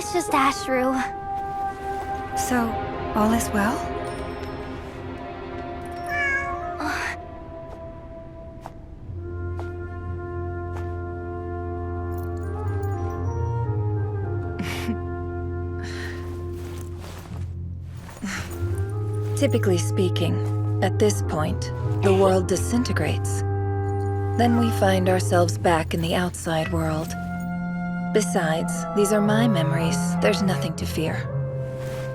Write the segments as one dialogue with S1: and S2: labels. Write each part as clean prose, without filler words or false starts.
S1: It's just Ashru.
S2: So, all is well? Typically speaking, at this point, the world disintegrates. Then we find ourselves back in the outside world. Besides, these are my memories. There's nothing to fear.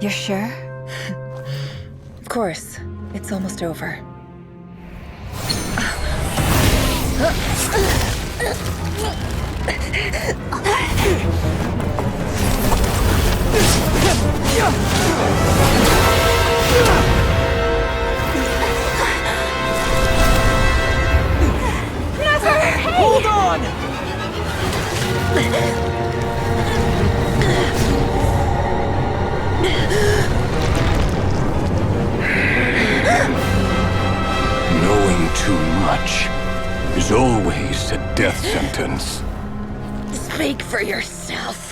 S2: You're sure? Of course. It's almost over.
S3: Hold on!
S4: Knowing too much is always a death sentence.
S2: Speak for yourself.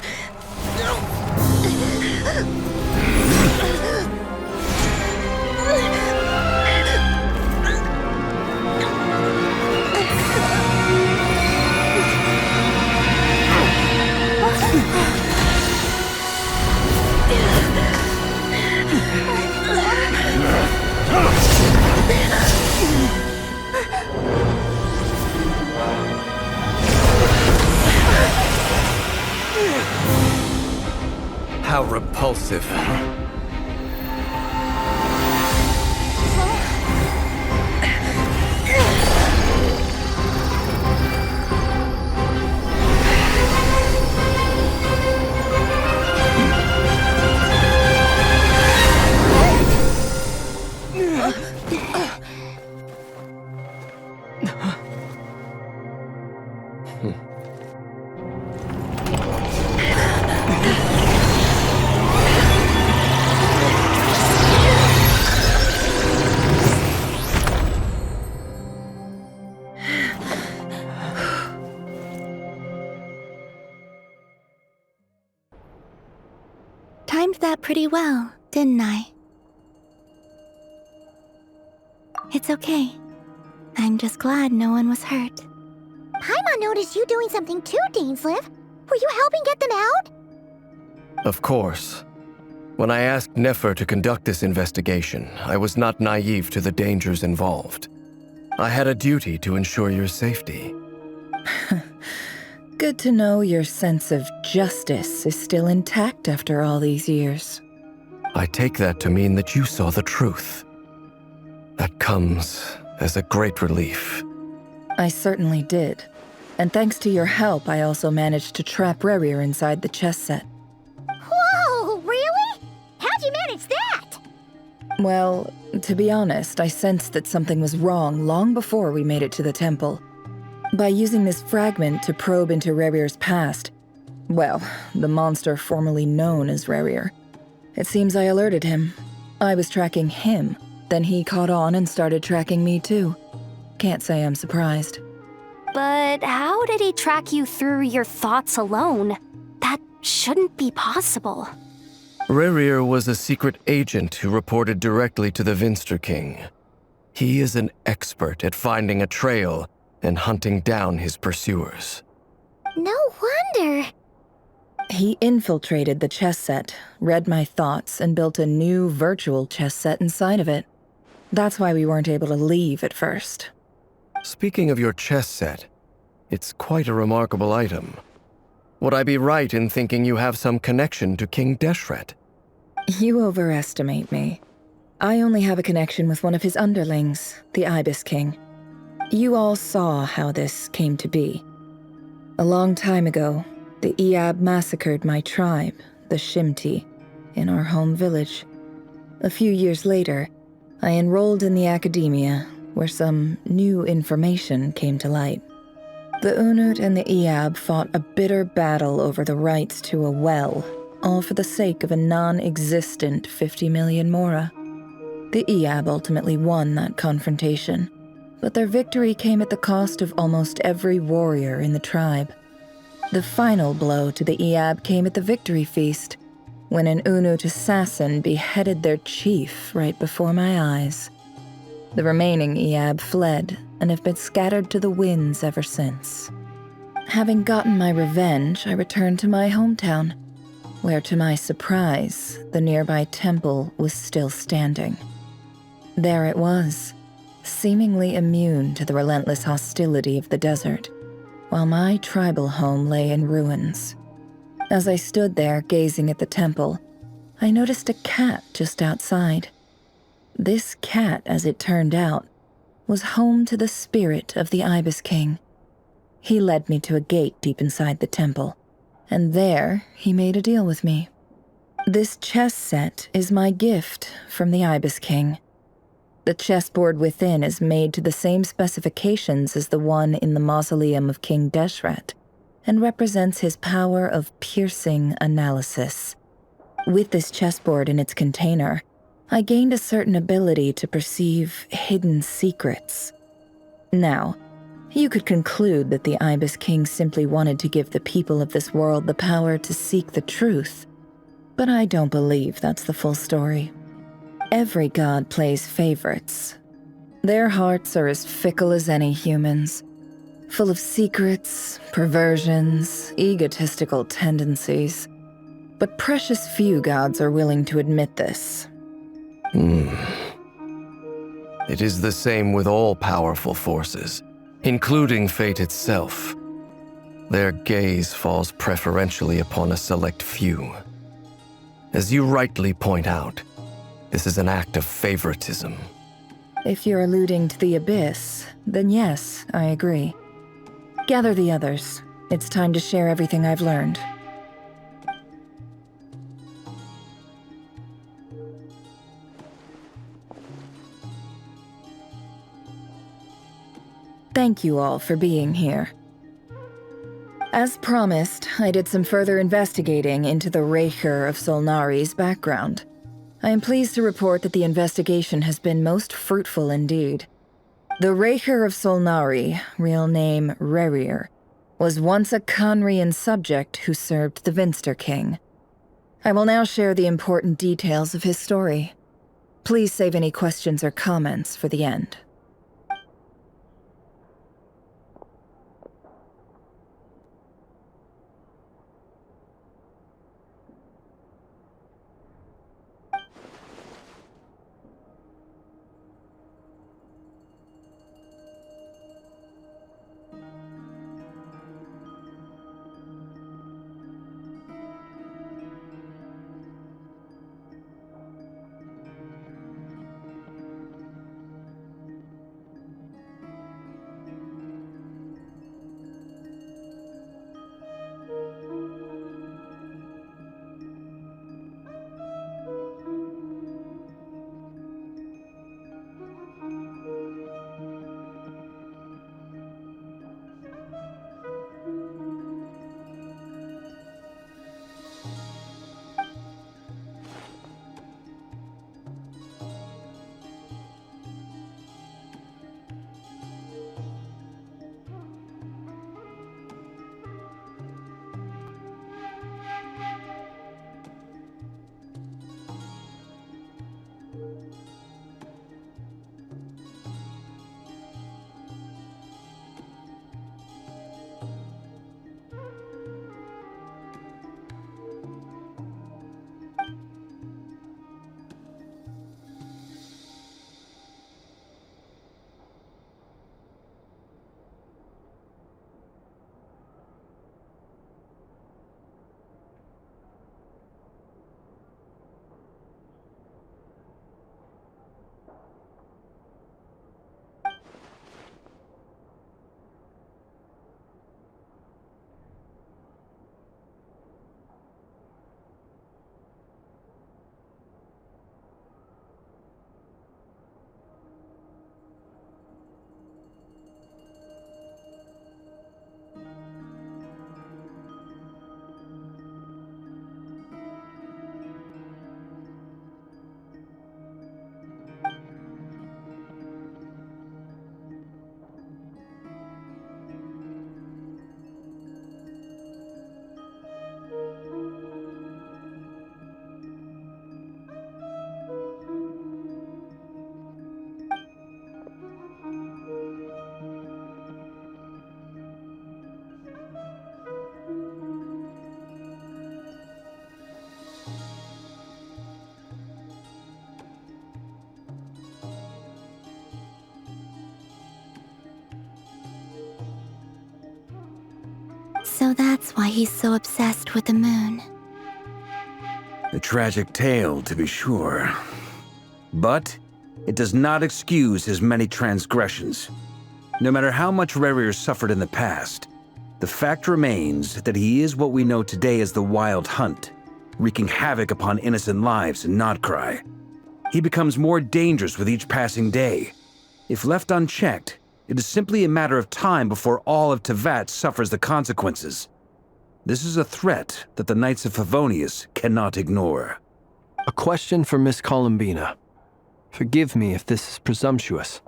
S3: How repulsive.
S1: Timed that pretty well, didn't I? It's okay. I'm just glad no one was hurt.
S5: Paimon noticed you doing something too, Dainsleif. Were you helping get them out?
S3: Of course. When I asked Nefer to conduct this investigation, I was not naive to the dangers involved. I had a duty to ensure your safety.
S2: Good to know your sense of justice is still intact after all these years.
S3: I take that to mean that you saw the truth. That comes as a great relief.
S2: I certainly did. And thanks to your help, I also managed to trap Rerir inside the chess set.
S5: Whoa, really? How'd you manage that?
S2: Well, to be honest, I sensed that something was wrong long before we made it to the temple. By using this fragment to probe into Rerir's past, well, the monster formerly known as Rerir, it seems I alerted him. I was tracking him, then he caught on and started tracking me too. Can't say I'm surprised.
S1: But how did he track you through your thoughts alone? That shouldn't be possible.
S3: Rerir was a secret agent who reported directly to the Vinster King. He is an expert at finding a trail and hunting down his pursuers.
S5: No wonder.
S2: He infiltrated the chess set, read my thoughts, and built a new virtual chess set inside of it. That's why we weren't able to leave at first.
S3: Speaking of your chess set, it's quite a remarkable item. Would I be right in thinking you have some connection to King Deshret?
S2: You overestimate me. I only have a connection with one of his underlings, the Ibis King. You all saw how this came to be. A long time ago, the Iab massacred my tribe, the Shimti, in our home village. A few years later, I enrolled in the academia, where some new information came to light. The Unut and the Iab fought a bitter battle over the rights to a well, all for the sake of a non-existent 50 million mora. The Iab ultimately won that confrontation, but their victory came at the cost of almost every warrior in the tribe. The final blow to the Iab came at the victory feast, when an Unut assassin beheaded their chief right before my eyes. The remaining Iab fled and have been scattered to the winds ever since. Having gotten my revenge, I returned to my hometown, where to my surprise, the nearby temple was still standing. There it was, seemingly immune to the relentless hostility of the desert, while my tribal home lay in ruins. As I stood there gazing at the temple, I noticed a cat just outside. This cat, as it turned out, was home to the spirit of the Ibis King. He led me to a gate deep inside the temple, and there he made a deal with me. This chess set is my gift from the Ibis King. The chessboard within is made to the same specifications as the one in the mausoleum of King Deshret, and represents his power of piercing analysis. With this chessboard in its container, I gained a certain ability to perceive hidden secrets. Now, you could conclude that the Ibis King simply wanted to give the people of this world the power to seek the truth, but I don't believe that's the full story. Every god plays favorites. Their hearts are as fickle as any human's, full of secrets, perversions, egotistical tendencies. But precious few gods are willing to admit this.
S3: It is the same with all powerful forces, including fate itself. Their gaze falls preferentially upon a select few. As you rightly point out, this is an act of favoritism.
S2: If you're alluding to the Abyss, then yes, I agree. Gather the others. It's time to share everything I've learned. Thank you all for being here. As promised, I did some further investigating into the Reicher of Solnari's background. I am pleased to report that the investigation has been most fruitful indeed. The Reicher of Solnari, real name Rerir, was once a Conrian subject who served the Vinster King. I will now share the important details of his story. Please save any questions or comments for the end.
S5: So that's why he's so obsessed with the moon.
S6: A tragic tale, to be sure. But it does not excuse his many transgressions. No matter how much Rerir suffered in the past, the fact remains that he is what we know today as the Wild Hunt, wreaking havoc upon innocent lives in Nodkrai. He becomes more dangerous with each passing day. If left unchecked, it is simply a matter of time before all of Teyvat suffers the consequences. This is a threat that the Knights of Favonius cannot ignore.
S7: A question for Miss Columbina. Forgive me if this is presumptuous,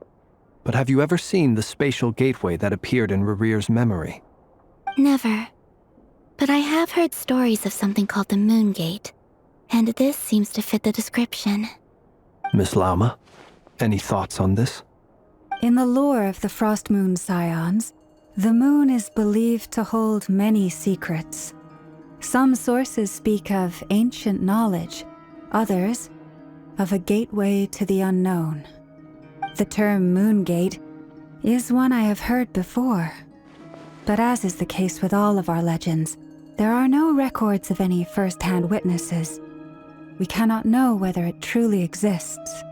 S7: but have you ever seen the spatial gateway that appeared in Rerir's memory?
S5: Never. But I have heard stories of something called the Moon Gate, and this seems to fit the description.
S7: Miss Lauma, any thoughts on this?
S8: In the lore of the Frost Moon Scions, the moon is believed to hold many secrets. Some sources speak of ancient knowledge, others of a gateway to the unknown. The term Moon Gate is one I have heard before. But as is the case with all of our legends, there are no records of any first-hand witnesses. We cannot know whether it truly exists.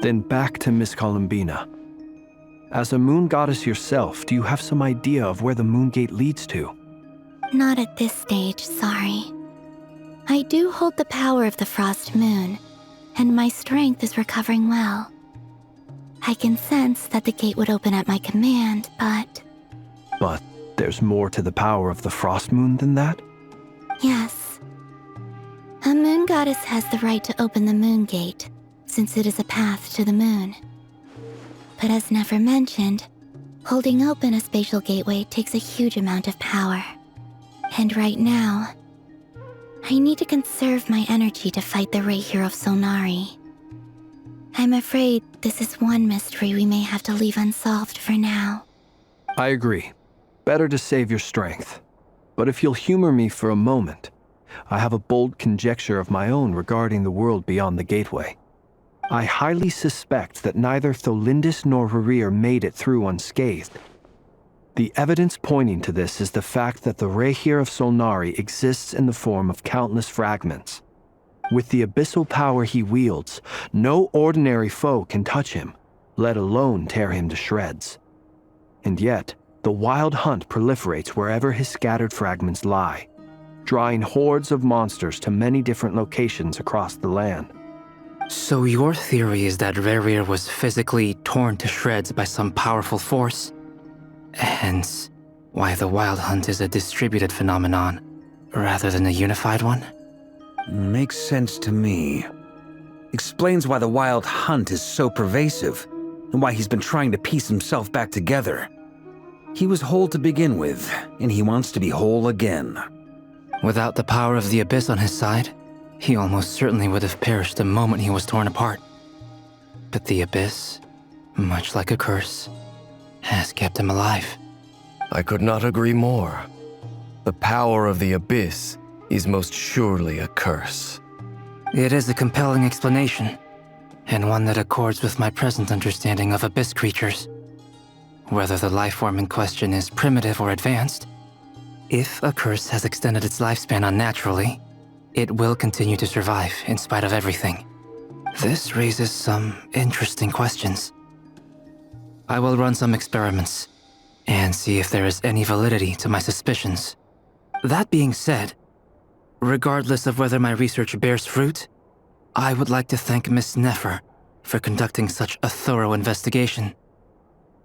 S7: Then back to Miss Columbina. As a moon goddess yourself, do you have some idea of where the Moon Gate leads to?
S5: Not at this stage, sorry. I do hold the power of the Frost Moon, and my strength is recovering well. I can sense that the gate would open at my command, but...
S7: But there's more to the power of the Frost Moon than that?
S5: Yes. A moon goddess has the right to open the Moon Gate, since it is a path to the moon. But as Nefer mentioned, holding open a spatial gateway takes a huge amount of power. And right now, I need to conserve my energy to fight the Rahier of Solnari. I'm afraid this is one mystery we may have to leave unsolved for now.
S7: I agree. Better to save your strength. But if you'll humor me for a moment, I have a bold conjecture of my own regarding the world beyond the gateway. I highly suspect that neither Tholindis nor Rerir made it through unscathed. The evidence pointing to this is the fact that the Rahier of Solnari exists in the form of countless fragments. With the abyssal power he wields, no ordinary foe can touch him, let alone tear him to shreds. And yet, the Wild Hunt proliferates wherever his scattered fragments lie, drawing hordes of monsters to many different locations across the land.
S9: So your theory is that Rerir was physically torn to shreds by some powerful force? Hence, why the Wild Hunt is a distributed phenomenon, rather than a unified one?
S6: Makes sense to me. Explains why the Wild Hunt is so pervasive, and why he's been trying to piece himself back together. He was whole to begin with, and he wants to be whole again.
S9: Without the power of the Abyss on his side, he almost certainly would have perished the moment he was torn apart. But the Abyss, much like a curse, has kept him alive.
S3: I could not agree more. The power of the Abyss is most surely a curse.
S9: It is a compelling explanation, and one that accords with my present understanding of Abyss creatures. Whether the life form in question is primitive or advanced, if a curse has extended its lifespan unnaturally, it will continue to survive in spite of everything. This raises some interesting questions. I will run some experiments and see if there is any validity to my suspicions. That being said, regardless of whether my research bears fruit, I would like to thank Miss Nefer for conducting such a thorough investigation.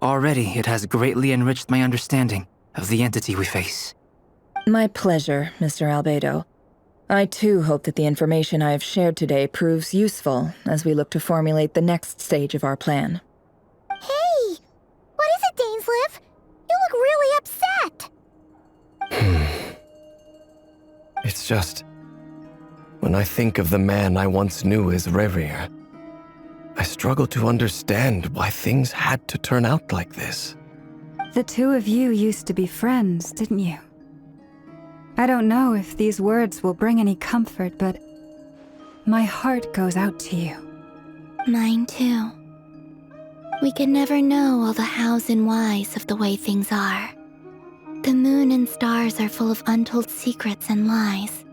S9: Already, it has greatly enriched my understanding of the entity we face.
S2: My pleasure, Mr. Albedo. I too hope that the information I have shared today proves useful as we look to formulate the next stage of our plan.
S5: Hey! What is it, Dainsleif? You look really upset!
S3: It's just... when I think of the man I once knew as Rerir, I struggle to understand why things had to turn out like this.
S8: The two of you used to be friends, didn't you? I don't know if these words will bring any comfort, but my heart goes out to you.
S5: Mine too. We can never know all the hows and whys of the way things are. The moon and stars are full of untold secrets and lies,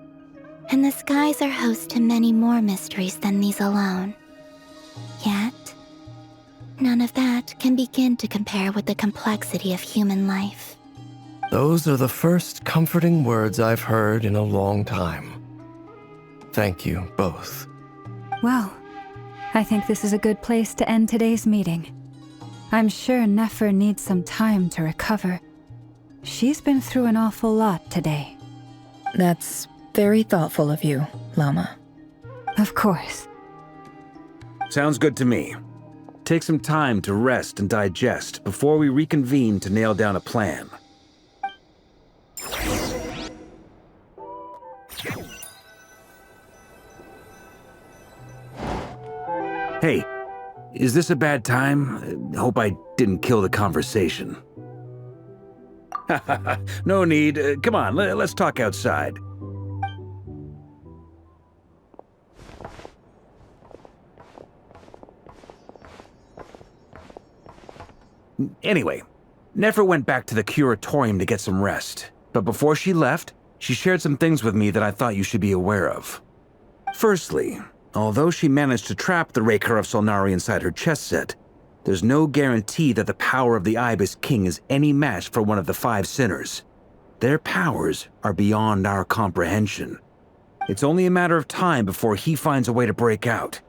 S5: and the skies are host to many more mysteries than these alone. Yet, none of that can begin to compare with the complexity of human life.
S3: Those are the first comforting words I've heard in a long time. Thank you both.
S8: Well, I think this is a good place to end today's meeting. I'm sure Nefer needs some time to recover. She's been through an awful lot today.
S2: That's very thoughtful of you, Lama.
S8: Of course.
S6: Sounds good to me. Take some time to rest and digest before we reconvene to nail down a plan. Hey, is this a bad time? Hope I didn't kill the conversation. No need. Come on, let's talk outside. Anyway, Nefer went back to the curatorium to get some rest. But before she left, she shared some things with me that I thought you should be aware of. Firstly, although she managed to trap the Raker of Solnari inside her chess set, there's no guarantee that the power of the Ibis King is any match for one of the 5 sinners. Their powers are beyond our comprehension. It's only a matter of time before he finds a way to break out.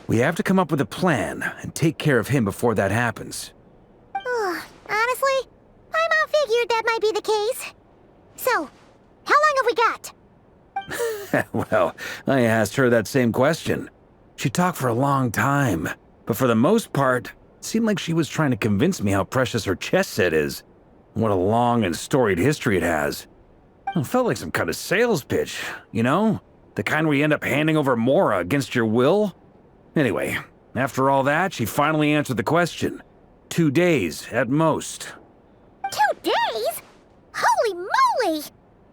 S6: We have to come up with a plan and take care of him before that happens.
S10: Honestly, my mom figured that might be the case. So, how long have we got?
S6: Well, I asked her that same question. She talked for a long time, but for the most part, it seemed like she was trying to convince me how precious her chess set is. What a long and storied history it has. It felt like some kind of sales pitch, you know? The kind where you end up handing over Mora against your will? Anyway, after all that, she finally answered the question. 2 days, at most.
S10: 2 days? Holy moly!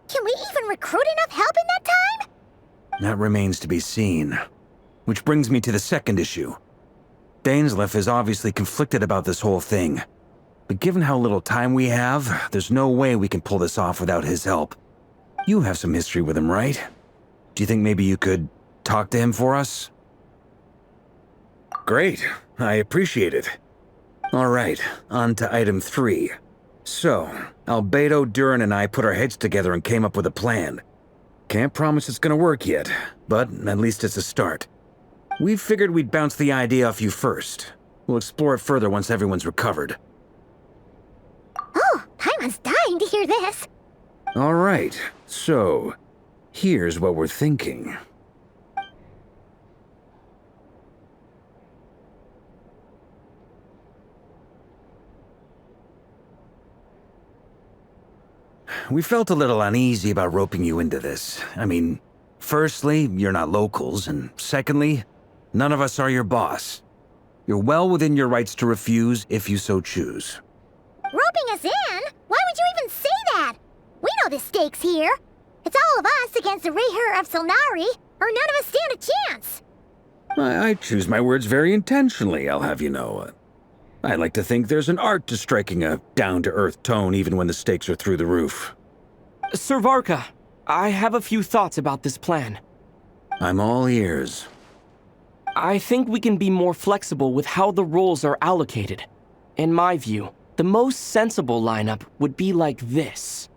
S10: Can we even recruit enough help in that time?
S6: That remains to be seen. Which brings me to the second issue. Dainsleif is obviously conflicted about this whole thing. But given how little time we have, there's no way we can pull this off without his help. You have some history with him, right? Do you think maybe you could talk to him for us? Great. I appreciate it. All right, on to item 3. So, Albedo, Durin, and I put our heads together and came up with a plan. Can't promise it's gonna work yet, but at least it's a start. We figured we'd bounce the idea off you first. We'll explore it further once everyone's recovered.
S10: Oh, Paimon's dying to hear this.
S6: All right, so here's what we're thinking. We felt a little uneasy about roping you into this. I mean, firstly, you're not locals, and secondly, none of us are your boss. You're well within your rights to refuse if you so choose.
S10: Roping us in? Why would you even say that? We know the stakes here. It's all of us against the Rayher of Solnari, or none of us stand a chance.
S6: I choose my words very intentionally, I'll have you know. I like to think there's an art to striking a down-to-earth tone even when the stakes are through the roof.
S11: Sir Varka, I have a few thoughts about this plan.
S6: I'm all ears.
S11: I think we can be more flexible with how the roles are allocated. In my view, the most sensible lineup would be like this.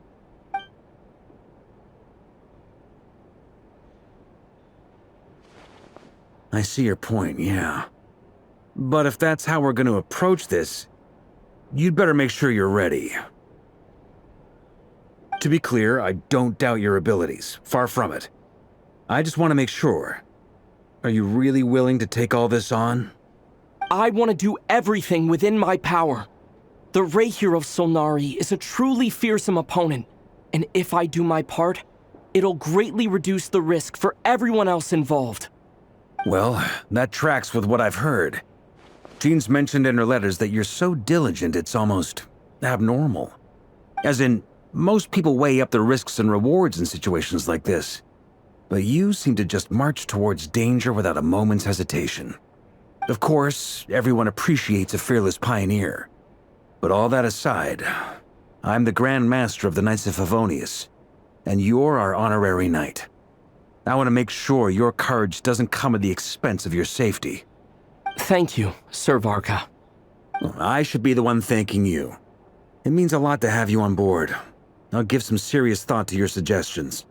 S6: I see your point, yeah. But if that's how we're going to approach this, you'd better make sure you're ready. To be clear, I don't doubt your abilities. Far from it. I just want to make sure. Are you really willing to take all this on?
S11: I want to do everything within my power. The Rayher of Solnari is a truly fearsome opponent, and if I do my part, it'll greatly reduce the risk for everyone else involved.
S6: Well, that tracks with what I've heard. Jean's mentioned in her letters that you're so diligent it's almost abnormal. As in, most people weigh up the risks and rewards in situations like this. But you seem to just march towards danger without a moment's hesitation. Of course, everyone appreciates a fearless pioneer. But all that aside, I'm the Grand Master of the Knights of Favonius, and you're our honorary knight. I want to make sure your courage doesn't come at the expense of your safety.
S11: Thank you, Sir Varka.
S6: I should be the one thanking you. It means a lot to have you on board. I'll give some serious thought to your suggestions.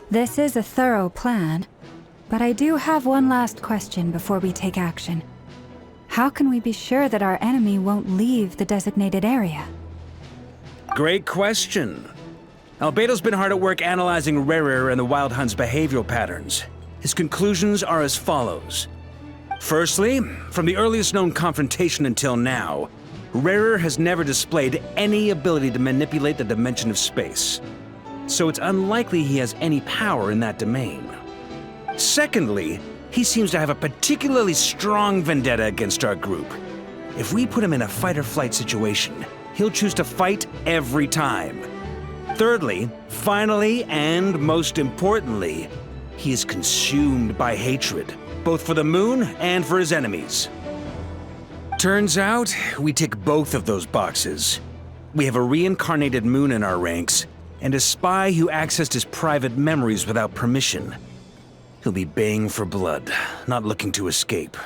S8: This is a thorough plan, but I do have one last question before we take action. How can we be sure that our enemy won't leave the designated area?
S6: Great question. Albedo's been hard at work analyzing Rerir and the Wild Hunt's behavioral patterns. His conclusions are as follows. Firstly, from the earliest known confrontation until now, Rerir has never displayed any ability to manipulate the dimension of space. So it's unlikely he has any power in that domain. Secondly, he seems to have a particularly strong vendetta against our group. If we put him in a fight-or-flight situation, he'll choose to fight every time. Thirdly, finally, and most importantly, he is consumed by hatred, both for the moon and for his enemies. Turns out, we tick both of those boxes. We have a reincarnated moon in our ranks, and a spy who accessed his private memories without permission. He'll be baying for blood, not looking to escape.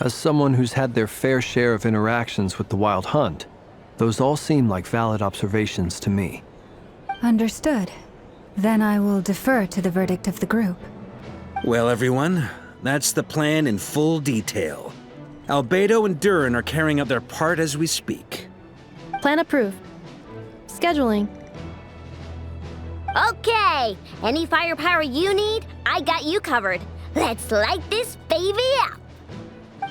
S7: As someone who's had their fair share of interactions with the Wild Hunt, those all seem like valid observations to me.
S8: Understood. Then I will defer to the verdict of the group.
S6: Well, everyone, that's the plan in full detail. Albedo and Durin are carrying out their part as we speak.
S12: Plan approved. Scheduling.
S10: Okay, any firepower you need, I got you covered. Let's light this baby up.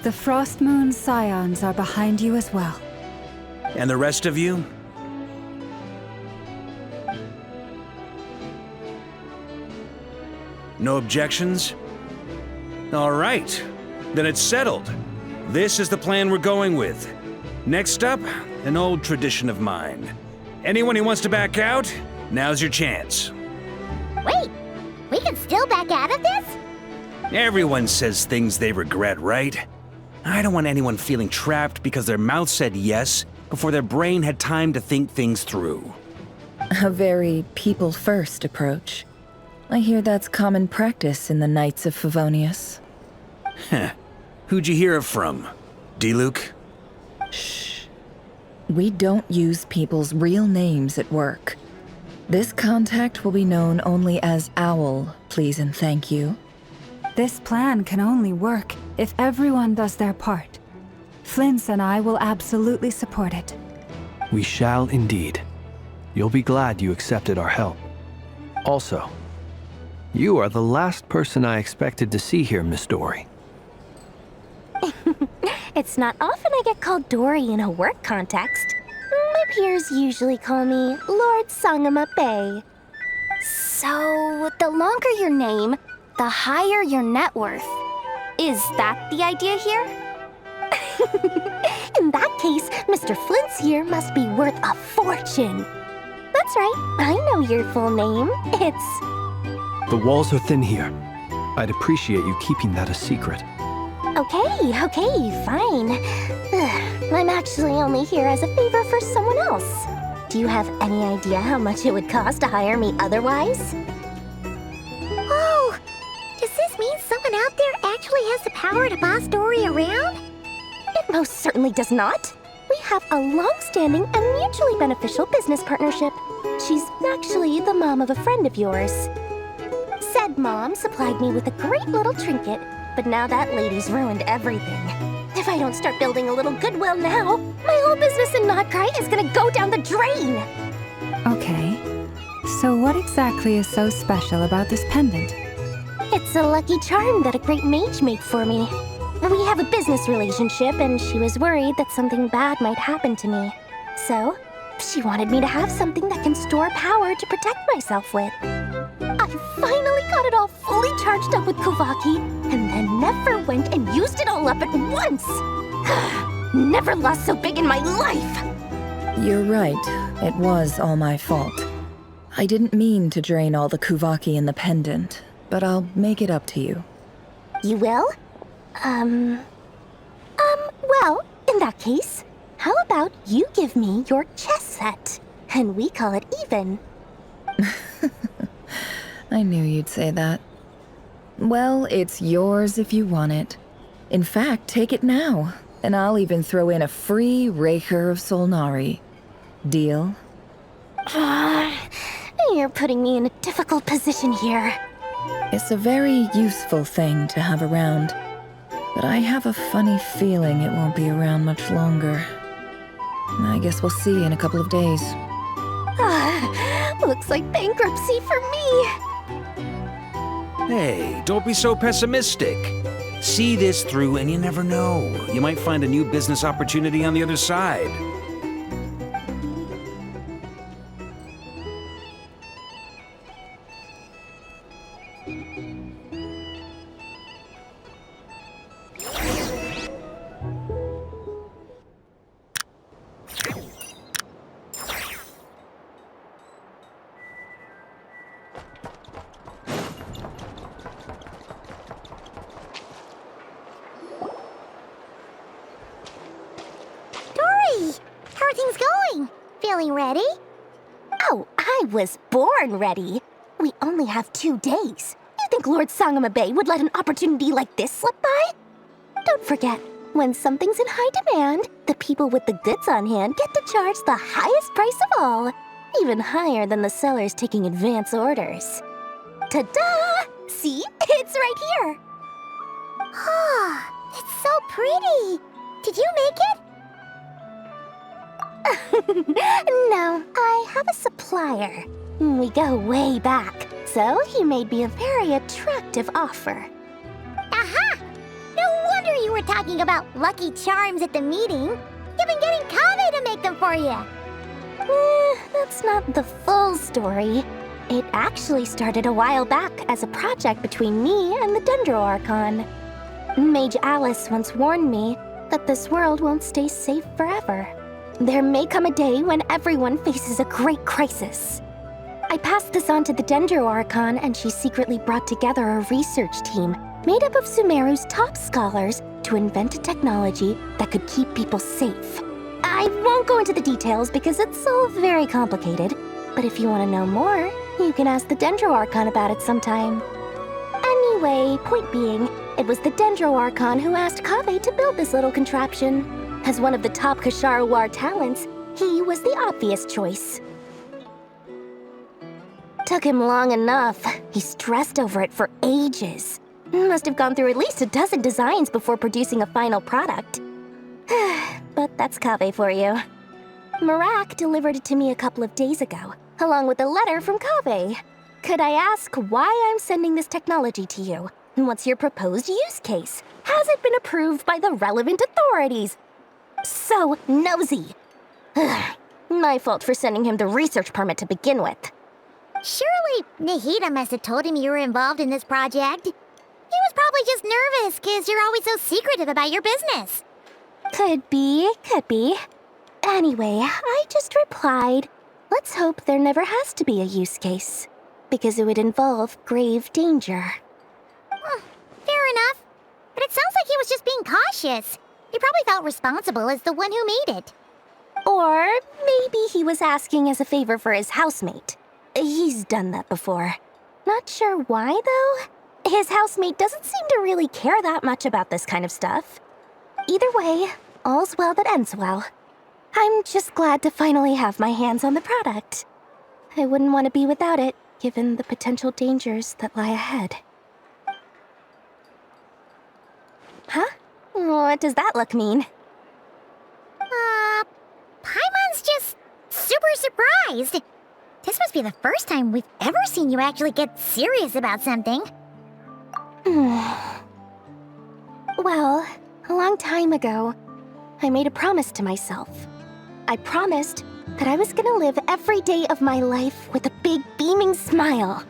S8: The Frost Moon Scions are behind you as well.
S6: And the rest of you? No objections? All right, then it's settled. This is the plan we're going with. Next up, an old tradition of mine. Anyone who wants to back out, now's your chance.
S10: Wait, we can still back out of this?
S6: Everyone says things they regret, right? I don't want anyone feeling trapped because their mouth said yes before their brain had time to think things through.
S2: A very people-first approach. I hear that's common practice in the Knights of Favonius.
S6: Heh. Who'd you hear it from? D-Luke?
S2: Shh. We don't use people's real names at work. This contact will be known only as Owl, please and thank you.
S8: This plan can only work if everyone does their part. Flint's and I will absolutely support it.
S7: We shall indeed. You'll be glad you accepted our help. Also, you are the last person I expected to see here, Miss Dory.
S1: It's not often I get called Dory in a work context. My peers usually call me Lord Sangamabe. So, the longer your name, the higher your net worth. Is that the idea here? In that case, Mr. Flint's here must be worth a fortune. That's right, I know your full name. It's...
S7: The walls are thin here. I'd appreciate you keeping that a secret.
S1: Okay, fine. I'm actually only here as a favor for someone else. Do you have any idea how much it would cost to hire me otherwise?
S10: Oh, does this mean someone out there actually has the power to boss Dory around?
S1: It most certainly does not. We have a long-standing and mutually beneficial business partnership. She's actually the mom of a friend of yours. Said mom supplied me with a great little trinket, but now that lady's ruined everything. If I don't start building a little goodwill now, my whole business in nodkrai is gonna go down the drain!
S8: Okay. So what exactly is so special about this pendant?
S1: It's a lucky charm that a great mage made for me. We have a business relationship, and she was worried that something bad might happen to me. So, she wanted me to have something that can store power to protect myself with. I finally got it all fully charged up with Kuvaki, and then nefer went and used it all up at once! Never lost so big in my life!
S2: You're right. It was all my fault. I didn't mean to drain all the Kuvaki in the pendant, but I'll make it up to you.
S1: You will? Well, in that case, how about you give me your chess set, and we call it even?
S2: I knew you'd say that. Well, it's yours if you want it. In fact, take it now, and I'll even throw in a free Raker of Solnari. Deal?
S1: You're putting me in a difficult position here.
S2: It's a very useful thing to have around, but I have a funny feeling it won't be around much longer. I guess we'll see in a couple of days.
S1: Looks like bankruptcy for me.
S6: Hey, don't be so pessimistic. See this through and you never know. You might find a new business opportunity on the other side.
S10: How are things going? Feeling ready?
S1: Oh, I was born ready. We only have 2 days. You think Lord Sangamabe would let an opportunity like this slip by? Don't forget, when something's in high demand, the people with the goods on hand get to charge the highest price of all, even higher than the sellers taking advance orders. Ta-da! See? It's right here.
S10: Ah, it's so pretty. Did you make it?
S1: No, I have a supplier. We go way back, so he made me a very attractive offer.
S10: Aha! No wonder you were talking about lucky charms at the meeting. You've been getting Kave to make them for you.
S1: That's not the full story. It actually started a while back as a project between me and the Dendro Archon. Mage Alice once warned me that this world won't stay safe forever. There may come a day when everyone faces a great crisis. I passed this on to the Dendro Archon, and she secretly brought together a research team made up of Sumeru's top scholars to invent a technology that could keep people safe. I won't go into the details because it's all very complicated, but if you want to know more, you can ask the Dendro Archon about it sometime. Anyway, point being, it was the Dendro Archon who asked Kave to build this little contraption. As one of the top Kasharu War talents, he was the obvious choice. Took him long enough. He stressed over it for ages. Must have gone through at least a dozen designs before producing a final product. But that's Kave for you. Marak delivered it to me a couple of days ago, along with a letter from Kave. Could I ask why I'm sending this technology to you? What's your proposed use case? Has it been approved by the relevant authorities? So nosy. My fault for sending him the research permit to begin with.
S10: Surely Nahida must have told him you were involved in this project. He was probably just nervous because you're always so secretive about your business.
S1: Could be. Anyway, I just replied, let's hope there never has to be a use case, because it would involve grave danger.
S10: Fair enough. But it sounds like he was just being cautious. He probably felt responsible as the one who made it.
S1: Or maybe he was asking as a favor for his housemate. He's done that before. Not sure why, though. His housemate doesn't seem to really care that much about this kind of stuff. Either way, all's well that ends well. I'm just glad to finally have my hands on the product. I wouldn't want to be without it, given the potential dangers that lie ahead. Huh? What does that look mean?
S10: Paimon's just super surprised. This must be the first time we've ever seen you actually get serious about something.
S1: Well, a long time ago, I made a promise to myself. I promised that I was gonna live every day of my life with a big beaming smile.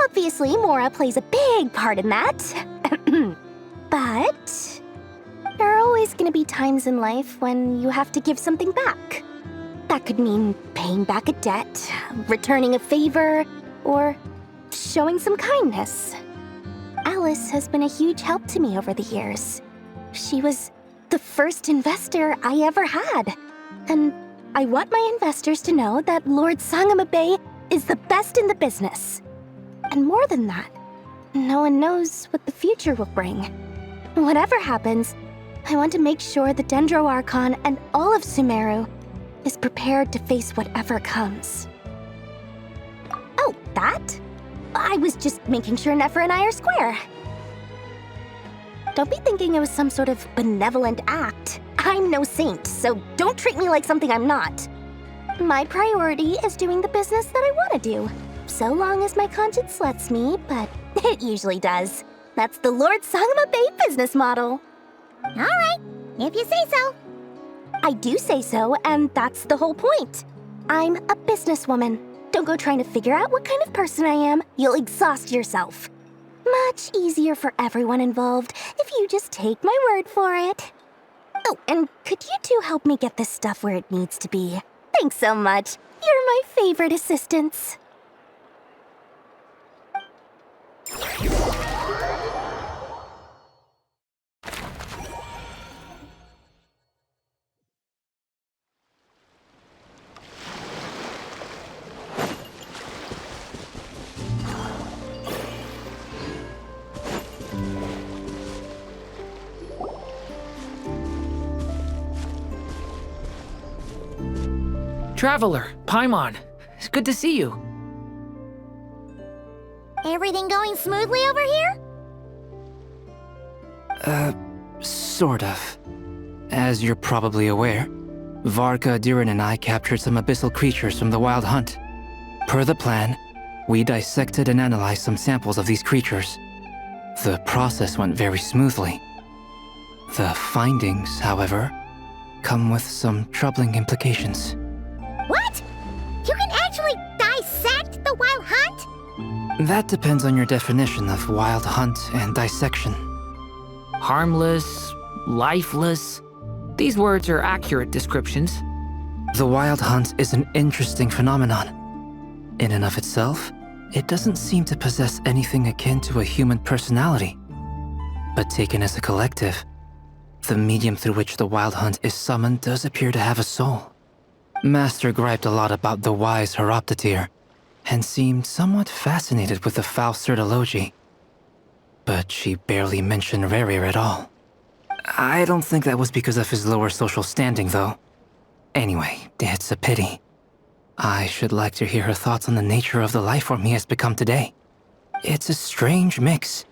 S1: Obviously, Mora plays a big part in that. But there are always gonna be times in life when you have to give something back. That could mean paying back a debt, returning a favor, or showing some kindness. Alice has been a huge help to me over the years. She was the first investor I ever had. And I want my investors to know that Lord Sangamabe is the best in the business. And more than that, no one knows what the future will bring. Whatever happens, I want to make sure the Dendro Archon and all of Sumeru is prepared to face whatever comes. Oh, that? I was just making sure Nefer and I are square. Don't be thinking it was some sort of benevolent act. I'm no saint, so don't treat me like something I'm not. My priority is doing the business that I want to do, so long as my conscience lets me, but it usually does. That's the Lord Sangamabe business model.
S10: All right, if you say so.
S1: I do say so, and that's the whole point. I'm a businesswoman. Don't go trying to figure out what kind of person I am. You'll exhaust yourself. Much easier for everyone involved if you just take my word for it. Oh, and could you two help me get this stuff where it needs to be? Thanks so much. You're my favorite assistants.
S13: Traveler, Paimon, it's good to see you.
S10: Everything going smoothly over here?
S9: Sort of. As you're probably aware, Varka, Durin, and I captured some abyssal creatures from the Wild Hunt. Per the plan, we dissected and analyzed some samples of these creatures. The process went very smoothly. The findings, however, come with some troubling implications.
S10: What? You can actually dissect the Wild Hunt?
S9: That depends on your definition of Wild Hunt and dissection.
S13: Harmless, lifeless. These words are accurate descriptions.
S9: The Wild Hunt is an interesting phenomenon. In and of itself, it doesn't seem to possess anything akin to a human personality. But taken as a collective, the medium through which the Wild Hunt is summoned does appear to have a soul. Master griped a lot about the wise Horoptetyr, and seemed somewhat fascinated with the foul certology. But she barely mentioned Rerir at all. I don't think that was because of his lower social standing, though. Anyway, it's a pity. I should like to hear her thoughts on the nature of the lifeform he has become today. It's a strange mix.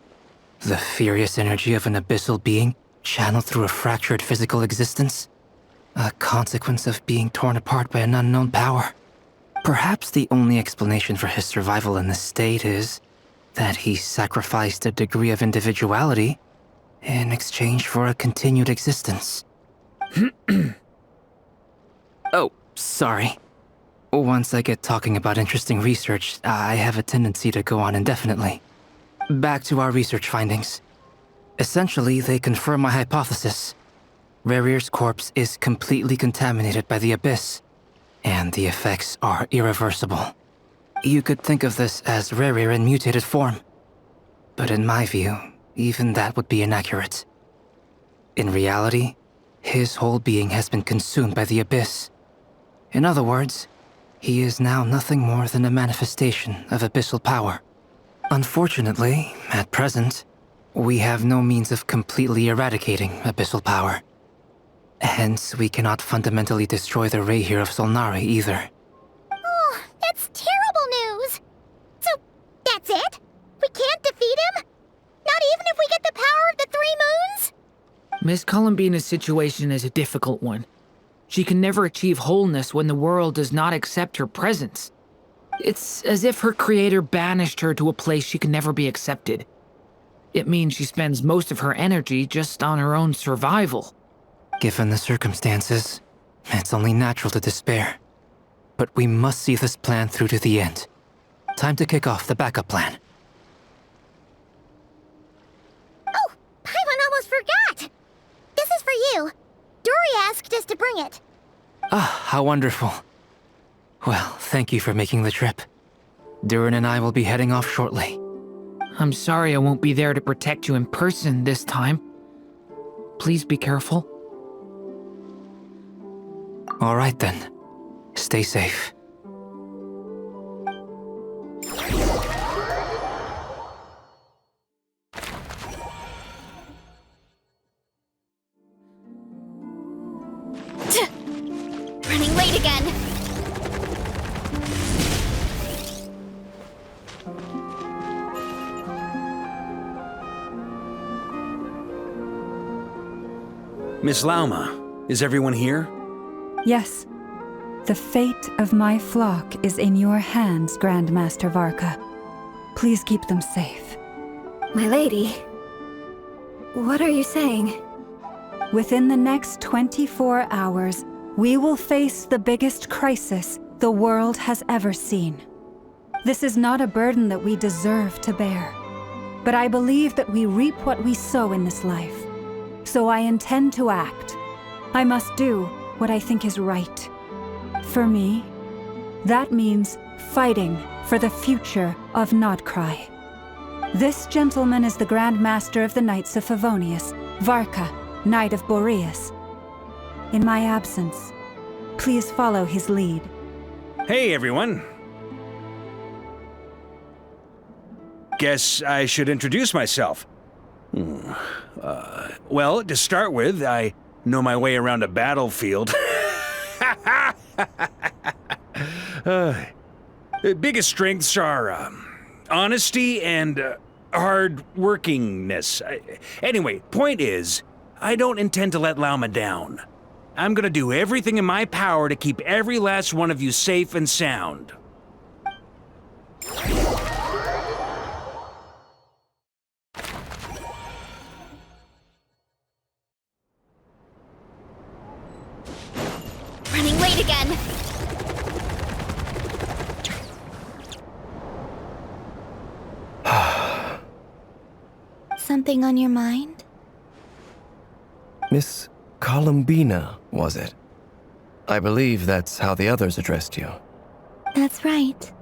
S9: The furious energy of an abyssal being channeled through a fractured physical existence. A consequence of being torn apart by an unknown power. Perhaps the only explanation for his survival in this state is that he sacrificed a degree of individuality in exchange for a continued existence. Oh, sorry. Once I get talking about interesting research, I have a tendency to go on indefinitely. Back to our research findings. Essentially, they confirm my hypothesis. Rerir's corpse is completely contaminated by the Abyss, and the effects are irreversible. You could think of this as Rerir in mutated form. But in my view, even that would be inaccurate. In reality, his whole being has been consumed by the Abyss. In other words, he is now nothing more than a manifestation of abyssal power. Unfortunately, at present, we have no means of completely eradicating abyssal power. Hence, we cannot fundamentally destroy the Rayhir of Solnari either.
S10: Oh, that's terrible news! So, that's it? We can't defeat him? Not even if we get the power of the Three Moons?
S13: Miss Columbina's situation is a difficult one. She can never achieve wholeness when the world does not accept her presence. It's as if her creator banished her to a place she can never be accepted. It means she spends most of her energy just on her own survival.
S9: Given the circumstances, it's only natural to despair. But we must see this plan through to the end. Time to kick off the backup plan.
S10: Oh, Paimon almost forgot! This is for you. Dory asked us to bring it.
S9: Ah, how wonderful. Well, thank you for making the trip. Durin and I will be heading off shortly.
S13: I'm sorry I won't be there to protect you in person this time. Please be careful.
S9: All right then. Stay safe.
S10: Running late again.
S6: Miss Lauma, is everyone here?
S8: Yes. The fate of my flock is in your hands, Grandmaster Varka. Please keep them safe.
S5: My lady, what are you saying?
S8: Within the next 24 hours, we will face the biggest crisis the world has ever seen. This is not a burden that we deserve to bear, but I believe that we reap what we sow in this life. So I intend to act. I must do what I think is right. For me, that means fighting for the future of Nodkrai. This gentleman is the Grand Master of the Knights of Favonius, Varka, Knight of Boreas. In my absence, please follow his lead.
S6: Hey, everyone. Guess I should introduce myself. Well, to start with, I know my way around a battlefield. Biggest strengths are honesty and hard-workingness. Anyway, point is, I don't intend to let Lauma down. I'm gonna do everything in my power to keep every last one of you safe and sound.
S10: Running late again.
S5: Something on your mind?
S3: Miss Columbina, was it? I believe that's how the others addressed you.
S5: That's right.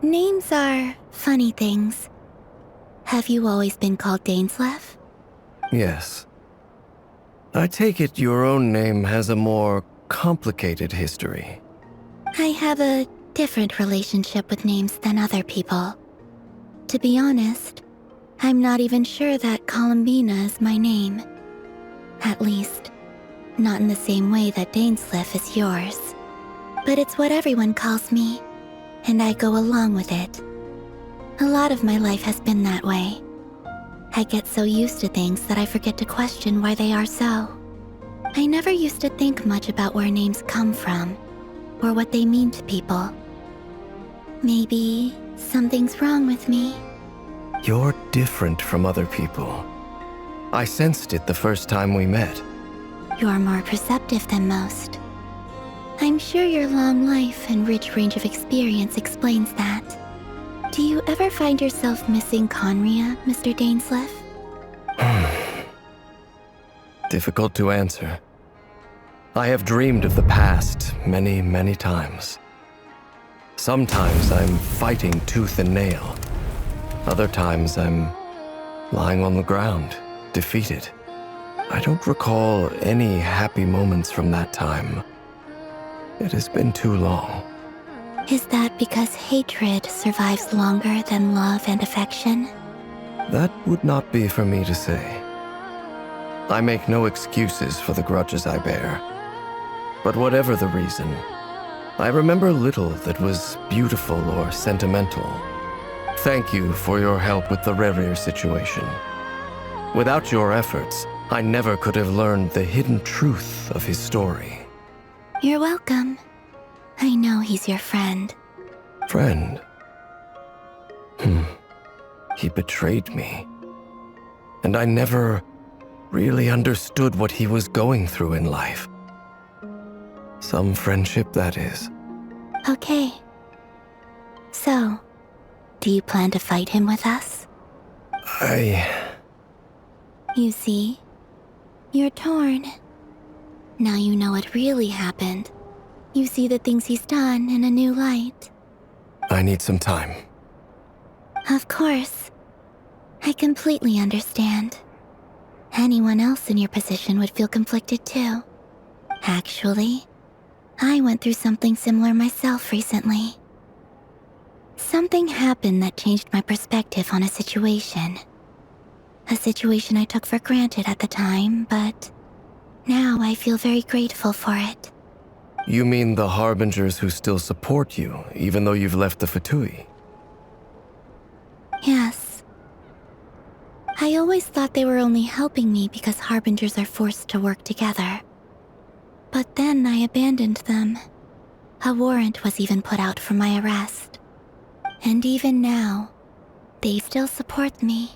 S5: Names are funny things. Have you always been called Dainsleif?
S3: Yes. I take it your own name has a more complicated history.
S5: I have a different relationship with names than other people. To be honest, I'm not even sure that Columbina is my name. At least, not in the same way that Dainsleif is yours. But it's what everyone calls me, and I go along with it. A lot of my life has been that way. I get so used to things that I forget to question why they are so. I never used to think much about where names come from, or what they mean to people. Maybe something's wrong with me.
S3: You're different from other people. I sensed it the first time we met.
S5: You're more perceptive than most. I'm sure your long life and rich range of experience explains that. Do you ever find yourself missing Conria, Mr. Dainsleif?
S3: Difficult to answer. I have dreamed of the past many, many times. Sometimes I'm fighting tooth and nail. Other times I'm lying on the ground, defeated. I don't recall any happy moments from that time. It has been too long.
S5: Is that because hatred survives longer than love and affection?
S3: That would not be for me to say. I make no excuses for the grudges I bear. But whatever the reason, I remember little that was beautiful or sentimental. Thank you for your help with the Rerir situation. Without your efforts, I never could have learned the hidden truth of his story.
S5: You're welcome. I know he's your friend.
S3: Friend? He betrayed me. And I never really understood what he was going through in life. Some friendship, that is.
S5: Okay. So, do you plan to fight him with us? You see, you're torn. Now you know what really happened. You see the things he's done in a new light.
S3: I need some time.
S5: Of course. I completely understand. Anyone else in your position would feel conflicted too. Actually, I went through something similar myself recently. Something happened that changed my perspective on a situation. A situation I took for granted at the time, but now I feel very grateful for it.
S3: You mean the Harbingers who still support you, even though you've left the Fatui?
S5: Yes. I always thought they were only helping me because Harbingers are forced to work together. But then I abandoned them. A warrant was even put out for my arrest. And even now, they still support me.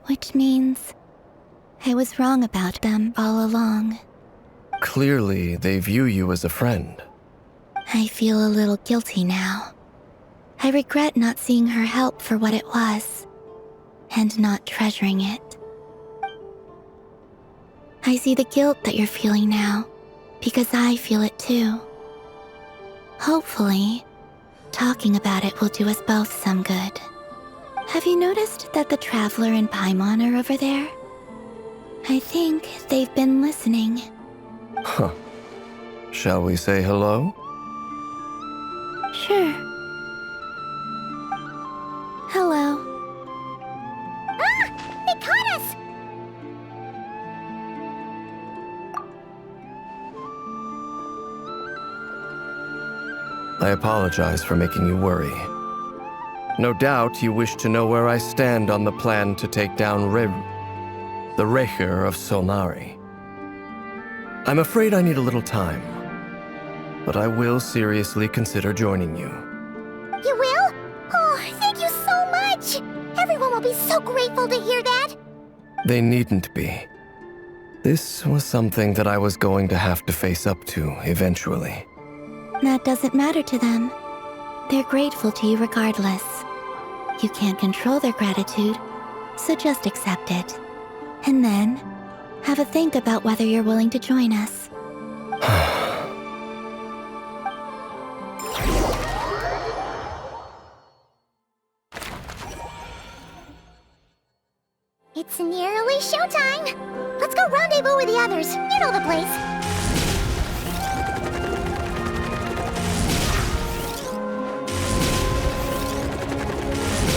S5: Which means I was wrong about them all along.
S3: Clearly, they view you as a friend.
S5: I feel a little guilty now. I regret not seeing her help for what it was, and not treasuring it. I see the guilt that you're feeling now, because I feel it too. Hopefully, talking about it will do us both some good. Have you noticed that the Traveler and Paimon are over there? I think they've been listening.
S3: Huh. Shall we say hello?
S5: Sure. Hello.
S10: Ah! They caught us!
S3: I apologize for making you worry. No doubt you wish to know where I stand on the plan to take down the Rerir of Solnari. I'm afraid I need a little time, but I will seriously consider joining you.
S10: You will? Oh, thank you so much! Everyone will be so grateful to hear that!
S3: They needn't be. This was something that I was going to have to face up to eventually.
S5: That doesn't matter to them. They're grateful to you regardless. You can't control their gratitude, so just accept it. And then, have a think about whether you're willing to join us.
S10: It's nearly showtime! Let's go rendezvous with the others. You know the place.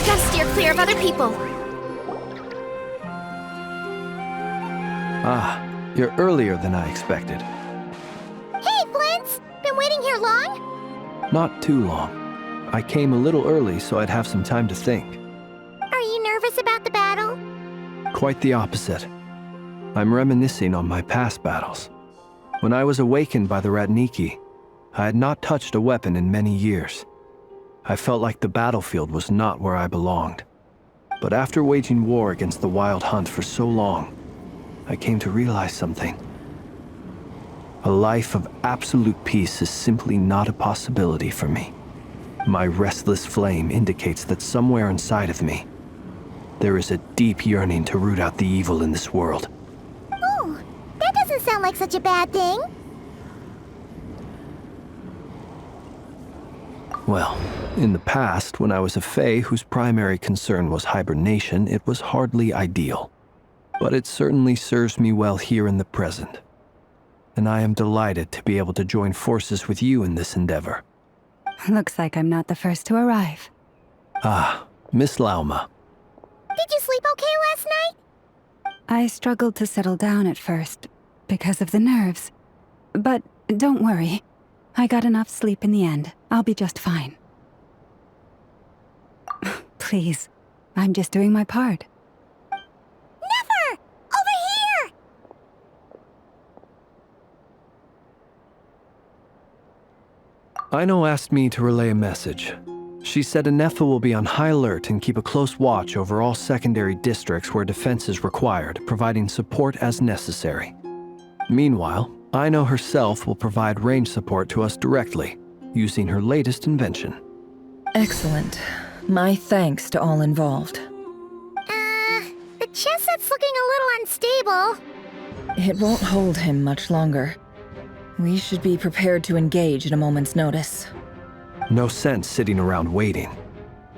S1: Gotta steer clear of other people.
S7: Ah, you're earlier than I expected.
S10: Hey, Flint's! Been waiting here long?
S7: Not too long. I came a little early so I'd have some time to think.
S10: Are you nervous about the battle?
S7: Quite the opposite. I'm reminiscing on my past battles. When I was awakened by the Ratniki, I had not touched a weapon in many years. I felt like the battlefield was not where I belonged. But after waging war against the Wild Hunt for so long, I came to realize something. A life of absolute peace is simply not a possibility for me. My restless flame indicates that somewhere inside of me, there is a deep yearning to root out the evil in this world.
S10: Oh, that doesn't sound like such a bad thing.
S7: Well, in the past, when I was a Fae whose primary concern was hibernation, it was hardly ideal. But it certainly serves me well here in the present. And I am delighted to be able to join forces with you in this endeavor.
S8: Looks like I'm not the first to arrive.
S7: Ah, Miss Lauma.
S10: Did you sleep okay last night?
S8: I struggled to settle down at first, because of the nerves. But don't worry. I got enough sleep in the end. I'll be just fine. Please, I'm just doing my part.
S10: Nefer! Over here!
S7: Aino asked me to relay a message. She said a nefer will be on high alert and keep a close watch over all secondary districts where defense is required, providing support as necessary. Meanwhile, Aino herself will provide range support to us directly, using her latest invention.
S2: Excellent. My thanks to all involved.
S10: The chess set's looking a little unstable.
S2: It won't hold him much longer. We should be prepared to engage at a moment's notice.
S7: No sense sitting around waiting.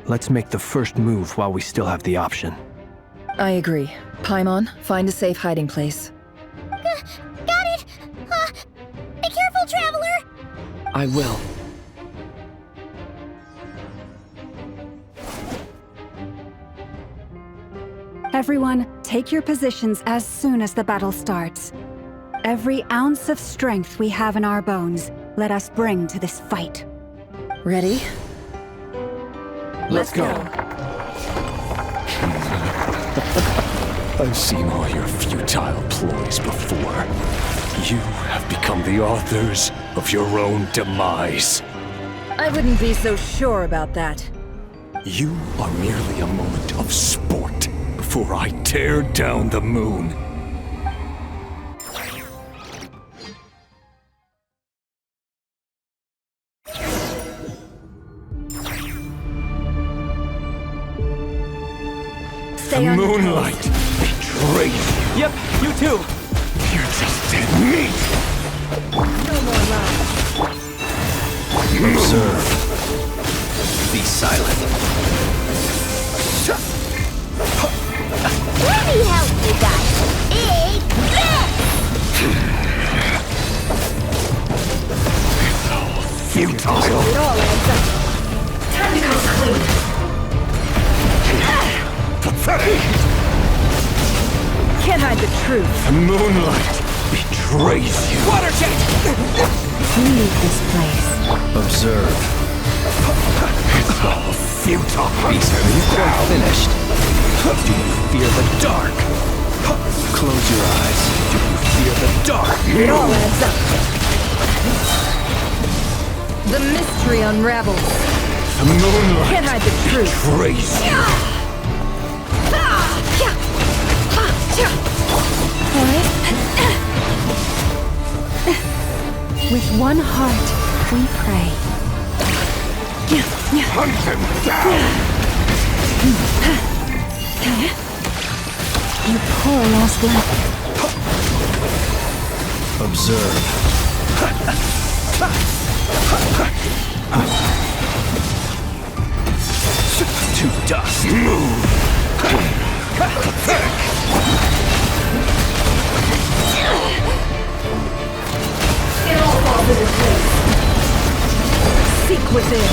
S7: Let's make the first move while we still have the option.
S2: I agree. Paimon, find a safe hiding place.
S10: Got it! Be careful, Traveler!
S11: I will.
S8: Everyone, take your positions as soon as the battle starts. Every ounce of strength we have in our bones, let us bring to this fight.
S2: Ready?
S11: Let's go.
S4: I've seen all your futile ploys before. You have become the authors of your own demise.
S2: I wouldn't be so sure about that.
S4: You are merely a moment of sport before I tear down the moon.
S2: Stay
S4: the
S2: on
S4: moonlight betrays you.
S11: Yep, you too.
S4: You're just dead meat.
S2: No more love.
S6: Observe. Be silent.
S10: Let me help you guys. Big
S4: It's all futile.
S2: It all adds up. Time to come clean.
S4: Pathetic.
S2: Can't hide the truth.
S4: The moonlight betrays you.
S11: Water jet!
S2: Leave this place.
S6: Observe.
S4: It's all futile.
S6: Are you quite finished? Do you fear the dark? Close your eyes. Do you fear the dark?
S2: It all adds up. The mystery unravels.
S4: The moonlight
S2: Can't hide the truth.
S4: betrays you.
S8: With one heart, we pray.
S4: Hunt him down.
S8: You poor lost love.
S6: Observe.
S4: To dust. Move. Pathetic.
S2: It all falls into place. Seek within.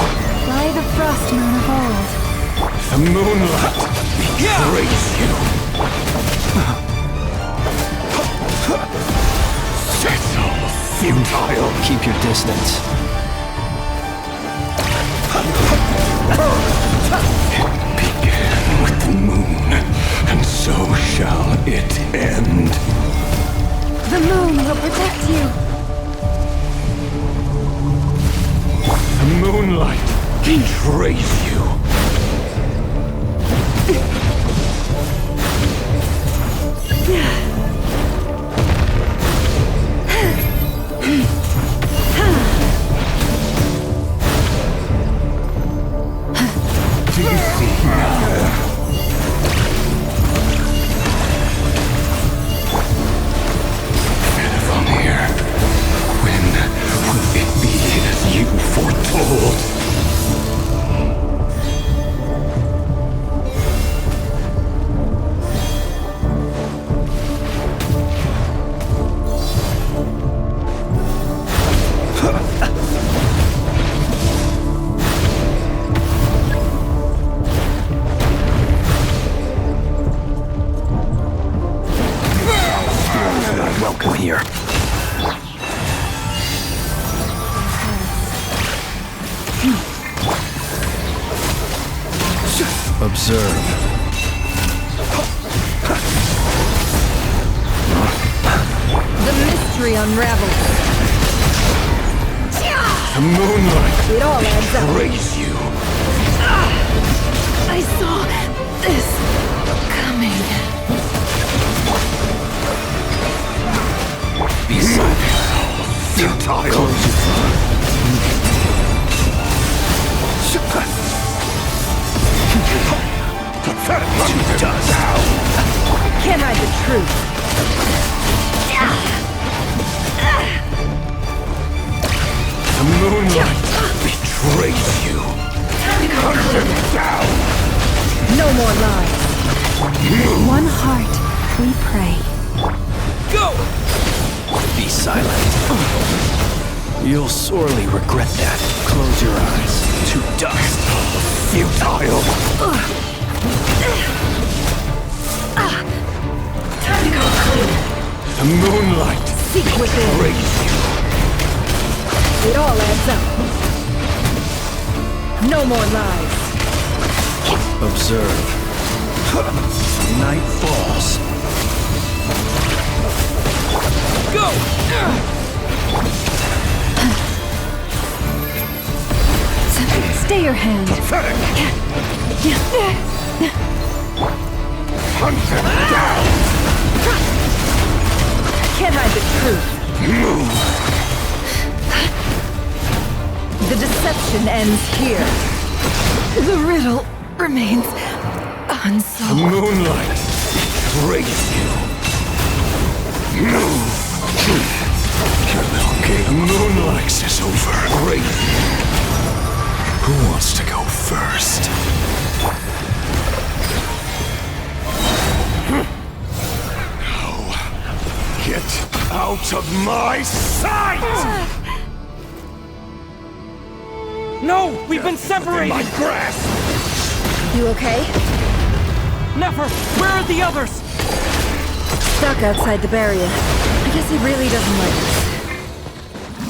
S8: By the frost moon of old.
S4: The moonlight betrays you. It's all futile.
S7: Keep your distance.
S4: It began with the moon, and so shall it end.
S8: The moon will protect you.
S4: The moonlight betrays you. Do you see now? Vanir, when will it be as you foretold? Observe.
S2: The mystery unravels.
S4: The moonlight.
S2: It all adds up.
S4: Praise you.
S2: I saw this coming.
S4: Be silent. Futile. Close your to dust.
S2: Can't hide the truth.
S4: The moonlight betrays you. Hunt him down.
S2: No more lies. One heart, we pray.
S4: Go! Be silent. You'll sorely regret that. Close your eyes. To dust. Futile.
S2: Time to go clean.
S4: The moonlight
S2: Seek within.
S4: betrays you.
S2: It all adds up. No more lies.
S4: Observe. Night falls. Go!
S8: Stay your hand.
S4: Pathetic! Hunt him down!
S2: Can't hide the truth.
S4: Move!
S2: The deception ends here. The riddle remains
S4: The
S2: unsolved.
S4: moonlight betrays you. Move! Your little game. The moonlight is over. Great. Who wants to go first? No. Get out of my sight!
S11: No! We've been separated!
S4: My grasp!
S2: You okay?
S11: Nefer! Where are the others?
S2: Stuck outside the barrier. I guess he really doesn't like us.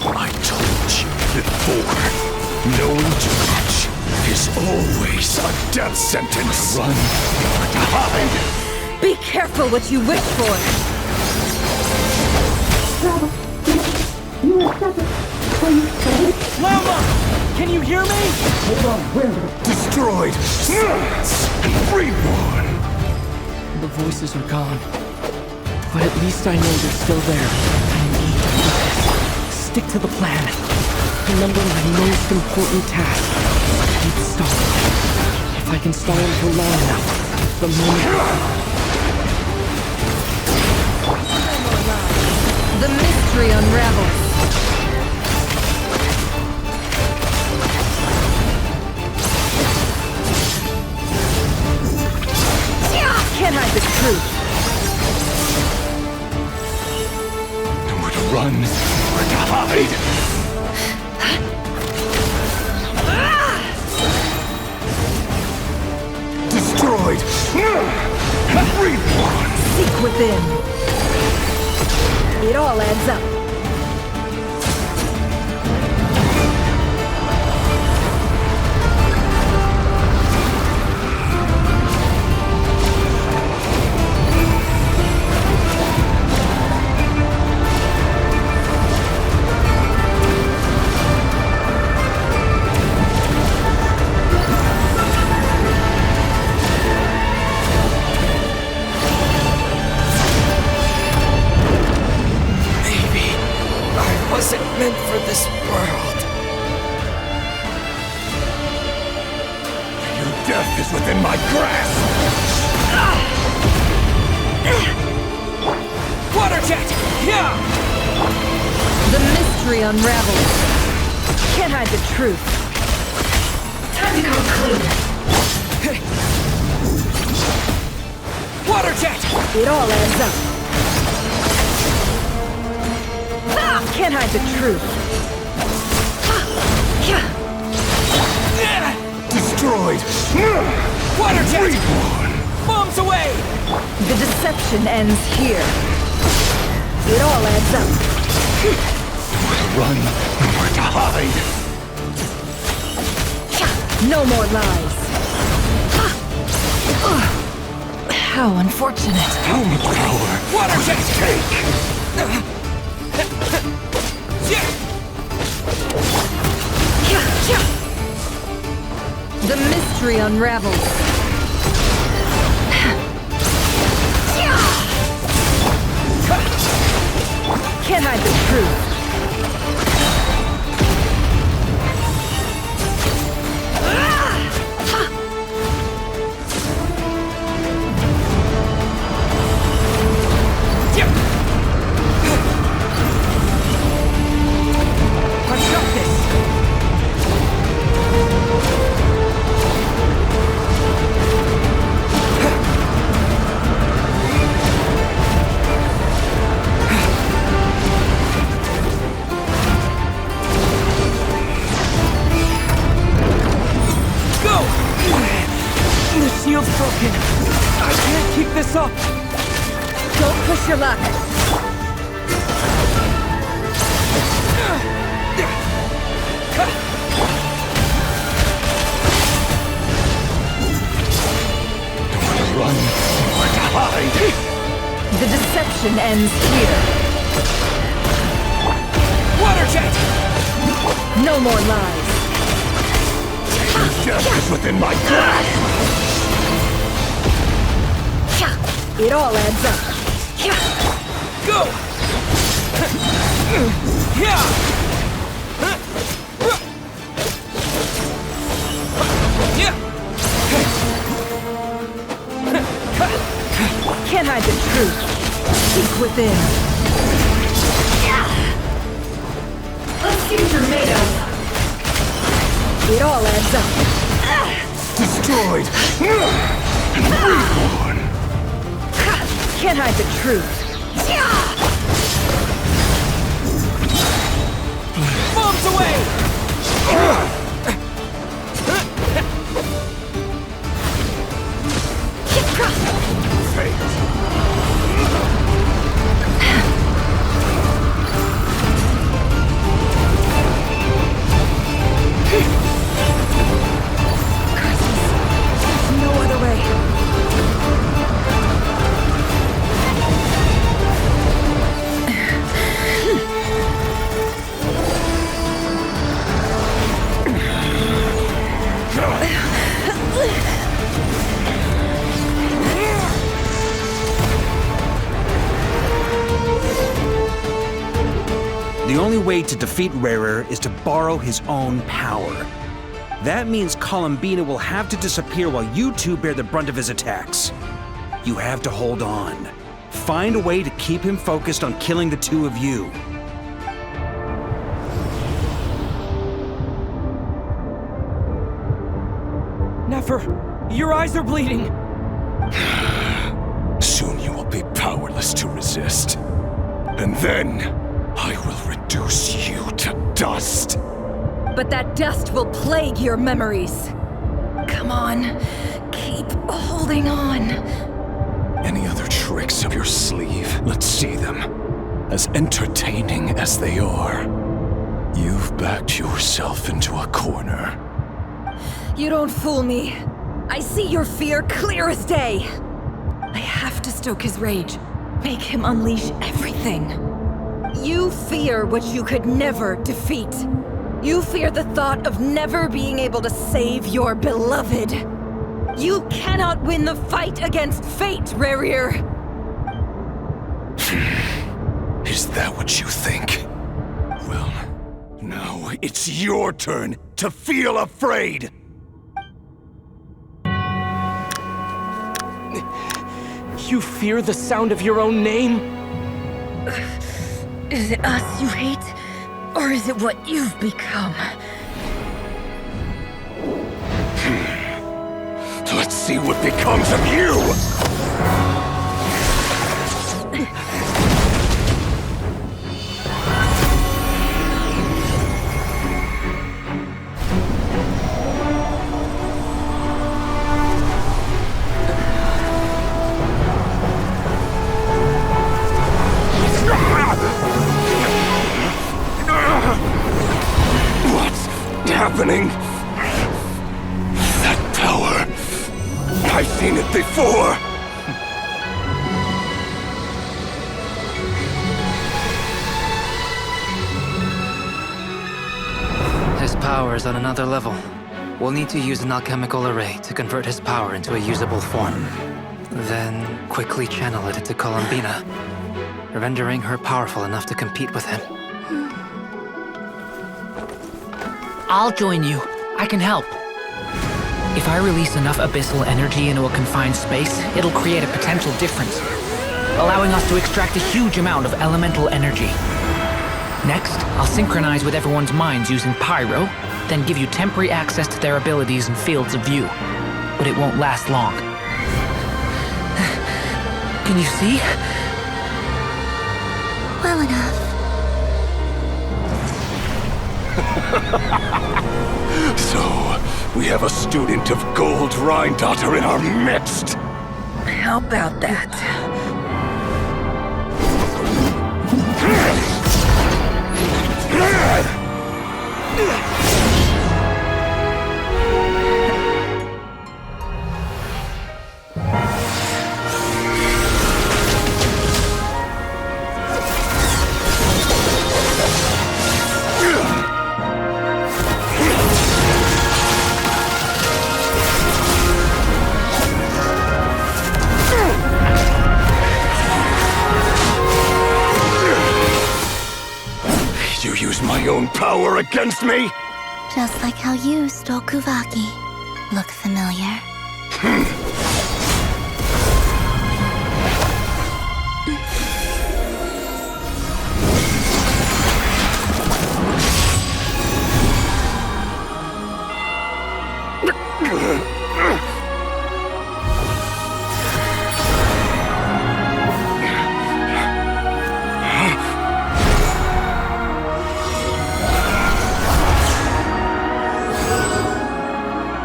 S4: I told you before. Knowing too much is always a death sentence. Run or to hide.
S2: Be careful what you wish for.
S11: Lama! Can you hear me?
S4: Destroyed. Reborn.
S11: The voices are gone. But at least I know they're still there. I need to focus. Stick to the plan. Remember my most important task. Keep stalling. If I can stall him for long enough, the moment...
S2: The mystery unravels. Can't hide the truth.
S4: Nowhere to run, nowhere to hide. Destroyed. Reborn.
S2: Seek within. It all adds up.
S3: Wasn't meant for this world.
S4: Your death is within my grasp.
S11: Water jet! Yeah!
S2: The mystery unravels. Can't hide the truth. Time to go clean.
S11: Water jet!
S2: It all adds up. Can't hide the truth.
S4: Destroyed.
S11: Water jet!
S4: Reborn.
S11: Bombs away!
S2: The deception ends here. It all adds up.
S4: Nowhere to run, nowhere to hide.
S2: No more lies. How unfortunate.
S4: How much power does it take?
S2: The mystery unravels. Can't hide the truth. Your luck.
S4: Run or hide.
S2: The deception ends here.
S4: Water jet!
S2: No more lies.
S4: Death is within my grasp.
S2: It all adds up.
S11: Go!
S2: Can't hide the truth. Seek within. Let's see what you're made of. It all adds up.
S4: Destroyed and reborn.
S2: Can't hide the truth.
S11: Bombs away!
S2: There's no other way.
S6: The only way to defeat Rarer is to borrow his own power. That means Columbina will have to disappear while you two bear the brunt of his attacks. You have to hold on. Find a way to keep him focused on killing the two of you.
S11: Nefer, your eyes are bleeding.
S4: Soon you will be powerless to resist. And then, I will reduce you to dust.
S2: But that dust will plague your memories. Come on, keep holding on.
S4: Any other tricks up your sleeve? Let's see them. As entertaining as they are. You've backed yourself into a corner.
S2: You don't fool me. I see your fear clear as day. I have to stoke his rage. Make him unleash everything. You fear what you could never defeat. You fear the thought of never being able to save your beloved. You cannot win the fight against fate, Rarer.
S4: Is that what you think? Well, now it's your turn to feel afraid!
S11: You fear the sound of your own name?
S2: Is it us you hate? Or is it what you've become?
S4: Let's see what becomes of you! What's happening? That power... I've seen it before!
S9: His power is on another level. We'll need to use an alchemical array to convert his power into a usable form. Then quickly channel it into Columbina, rendering her powerful enough to compete with him.
S13: I'll join you. I can help. If I release enough abyssal energy into a confined space, it'll create a potential difference, allowing us to extract a huge amount of elemental energy. Next, I'll synchronize with everyone's minds using pyro, then give you temporary access to their abilities and fields of view. But it won't last long. Can you see?
S5: Well enough.
S4: So, we have a student of Gold Rhine-Daughter in our midst!
S2: How about that?
S4: You use my own power against me?
S5: Just like how you stole Kuvaki. Look familiar?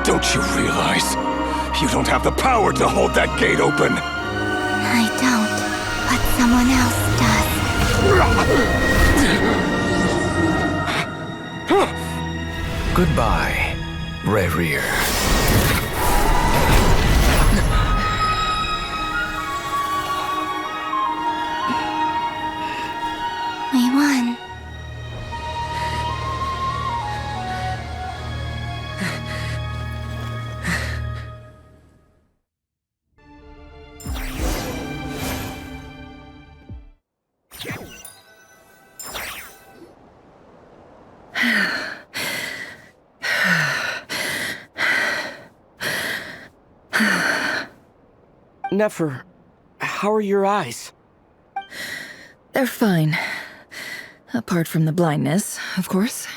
S4: Don't you realize? You don't have the power to hold that gate open!
S5: I don't, but someone else does.
S3: Goodbye, Rerir.
S5: We won.
S11: Nefer, how are your eyes?
S2: They're fine. Apart from the blindness, of course.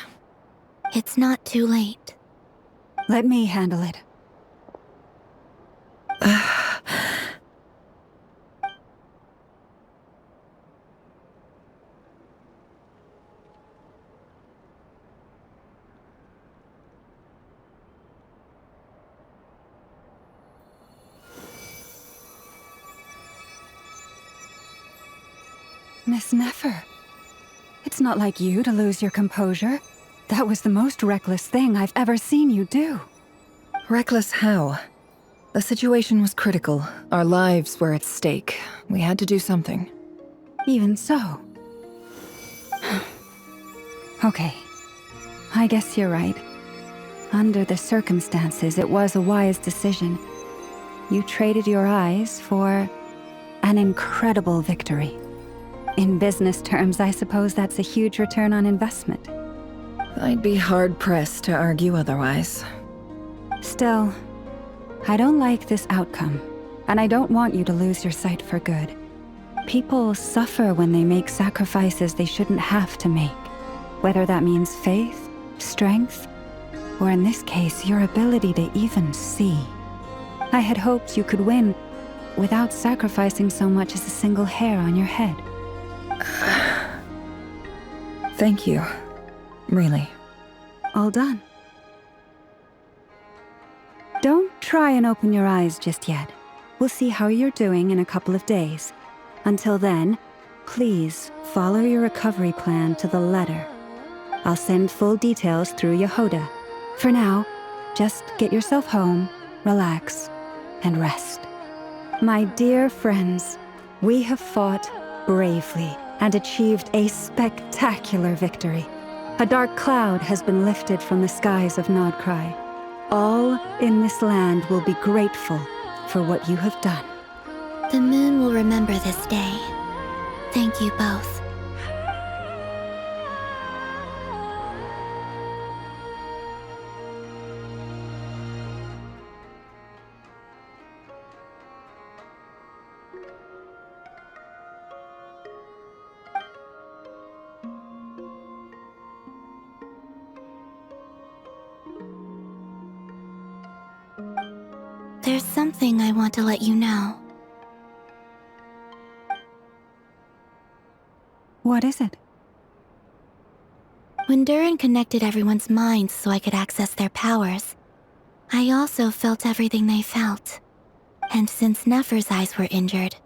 S5: It's not too late.
S8: Let me handle it. Miss Nefer, it's not like you to lose your composure. That was the most reckless thing I've ever seen you do.
S2: Reckless how? The situation was critical. Our lives were at stake. We had to do something.
S8: Even so. Okay. I guess you're right. Under the circumstances, it was a wise decision. You traded your eyes for an incredible victory. In business terms, I suppose that's a huge return on investment.
S2: I'd be hard-pressed to argue otherwise.
S8: Still, I don't like this outcome, and I don't want you to lose your sight for good. People suffer when they make sacrifices they shouldn't have to make, whether that means faith, strength, or in this case, your ability to even see. I had hoped you could win without sacrificing so much as a single hair on your head.
S2: Thank you. Really.
S8: All done. Don't try and open your eyes just yet. We'll see how you're doing in a couple of days. Until then, please follow your recovery plan to the letter. I'll send full details through Yehoda. For now, just get yourself home, relax, and rest. My dear friends, we have fought bravely and achieved a spectacular victory. A dark cloud has been lifted from the skies of Nodkrai. All in this land will be grateful for what you have done.
S5: The moon will remember this day. Thank you both. There's something I want to let you know.
S8: What is it?
S5: When Durin connected everyone's minds so I could access their powers, I also felt everything they felt. And since Nefer's eyes were injured,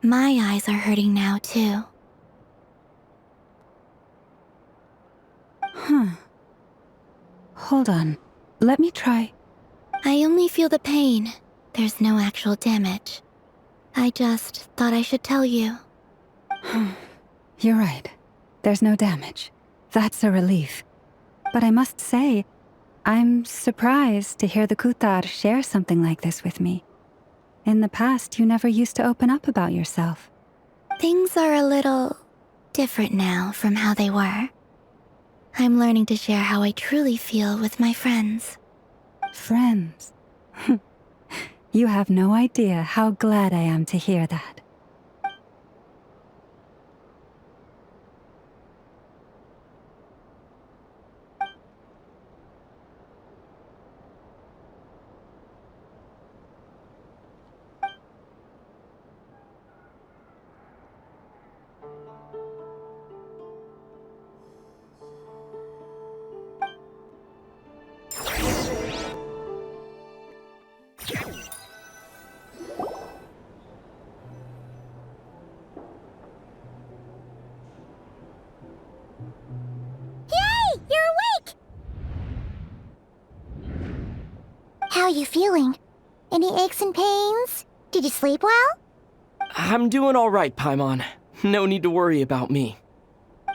S5: my eyes are hurting now too.
S8: Hold on. Let me try.
S5: I only feel the pain. There's no actual damage. I just thought I should tell you.
S8: You're right. There's no damage. That's a relief. But I must say, I'm surprised to hear the Kutar share something like this with me. In the past, you never used to open up about yourself.
S5: Things are a little different now from how they were. I'm learning to share how I truly feel with my friends.
S8: Friends? You have no idea how glad I am to hear that.
S10: How are you feeling? Any aches and pains? Did you sleep well?
S11: I'm doing all right, Paimon. No need to worry about me.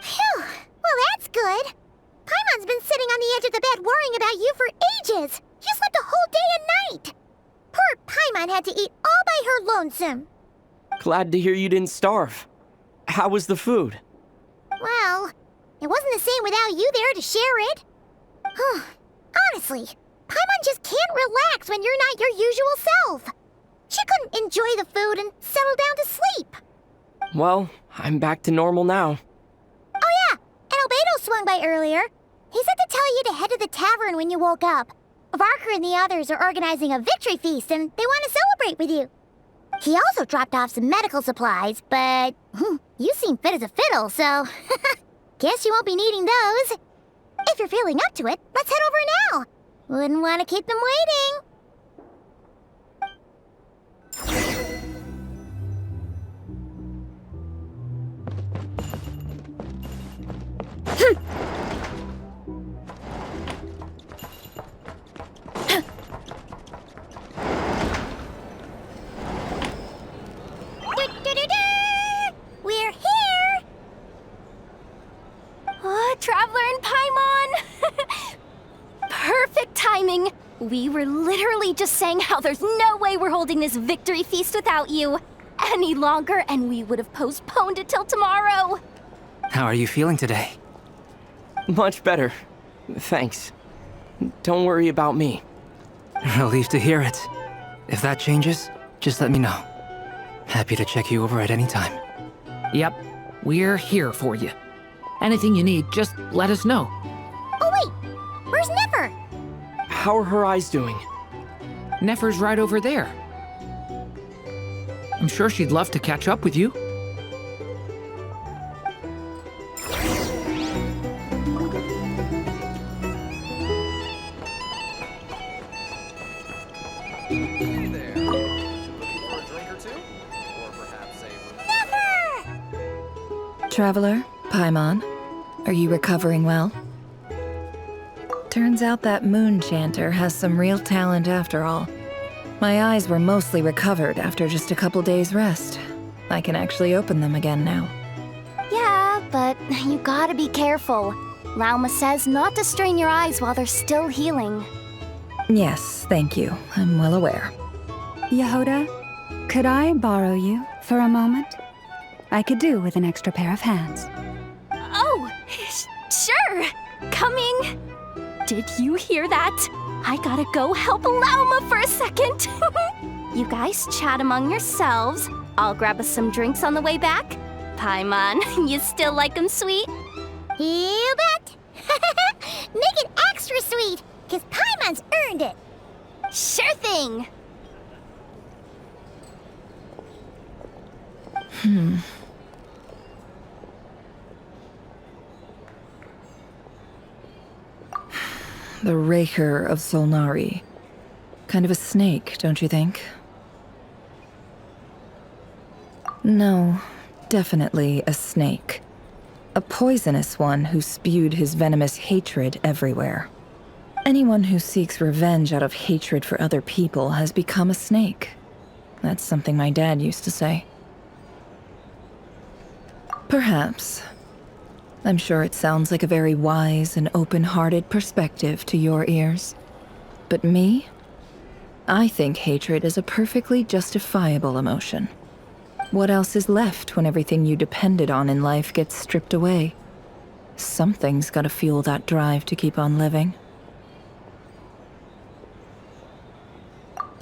S10: Phew! Well, that's good. Paimon's been sitting on the edge of the bed worrying about you for ages. You slept a whole day and night. Poor Paimon had to eat all by her lonesome.
S11: Glad to hear you didn't starve. How was the food?
S10: Well, it wasn't the same without you there to share it. Honestly, Paimon just can't relax when you're not your usual self. She couldn't enjoy the food and settle down to sleep.
S11: Well, I'm back to normal now.
S10: Oh yeah, and Albedo swung by earlier. He said to tell you to head to the tavern when you woke up. Varka and the others are organizing a victory feast and they want to celebrate with you. He also dropped off some medical supplies, but you seem fit as a fiddle, so guess you won't be needing those. If you're feeling up to it, let's head over now. Wouldn't want to keep them waiting. We're here!
S1: Oh, Traveler and Paimon! Perfect timing! We were literally just saying how there's no way we're holding this victory feast without you any longer, and we would have postponed it till tomorrow.
S9: How are you feeling today?
S11: Much better. Thanks. Don't worry about me.
S9: Relieved to hear it. If that changes, just let me know. Happy to check you over at any time.
S13: Yep, we're here for you. Anything you need, just let us know.
S10: Oh wait, where's Nefer?
S11: How are her eyes doing?
S13: Nefer's right over there. I'm sure she'd love to catch up with you.
S14: Hey there. Looking for a drink or two? Or perhaps a...
S10: Nefer!
S2: Traveler, Paimon, are you recovering well? Turns out that moon chanter has some real talent after all. My eyes were mostly recovered after just a couple days' rest. I can actually open them again now.
S1: Yeah, but you gotta be careful. Lauma says not to strain your eyes while they're still healing.
S2: Yes, thank you. I'm well aware.
S8: Yehoda, could I borrow you for a moment? I could do with an extra pair of hands.
S1: Oh, sure. Coming. Did you hear that? I gotta go help Lauma for a second. You guys chat among yourselves. I'll grab us some drinks on the way back. Paimon, you still like 'em sweet?
S10: You bet! Make it extra sweet, because Paimon's earned it!
S1: Sure thing!
S2: The Raker of Solnari. Kind of a snake, don't you think? No, definitely a snake. A poisonous one who spewed his venomous hatred everywhere. Anyone who seeks revenge out of hatred for other people has become a snake. That's something my dad used to say. Perhaps. I'm sure it sounds like a very wise and open-hearted perspective to your ears. But me? I think hatred is a perfectly justifiable emotion. What else is left when everything you depended on in life gets stripped away? Something's gotta fuel that drive to keep on living.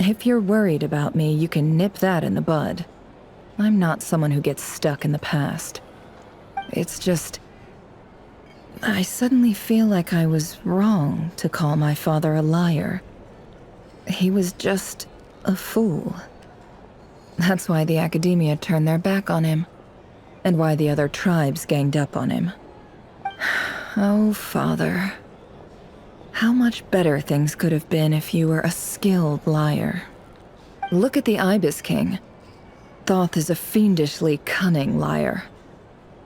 S2: If you're worried about me, you can nip that in the bud. I'm not someone who gets stuck in the past. It's just... I suddenly feel like I was wrong to call my father a liar. He was just a fool. That's why the academia turned their back on him, and why the other tribes ganged up on him. Oh, Father. How much better things could have been if you were a skilled liar. Look at the Ibis King. Thoth is a fiendishly cunning liar.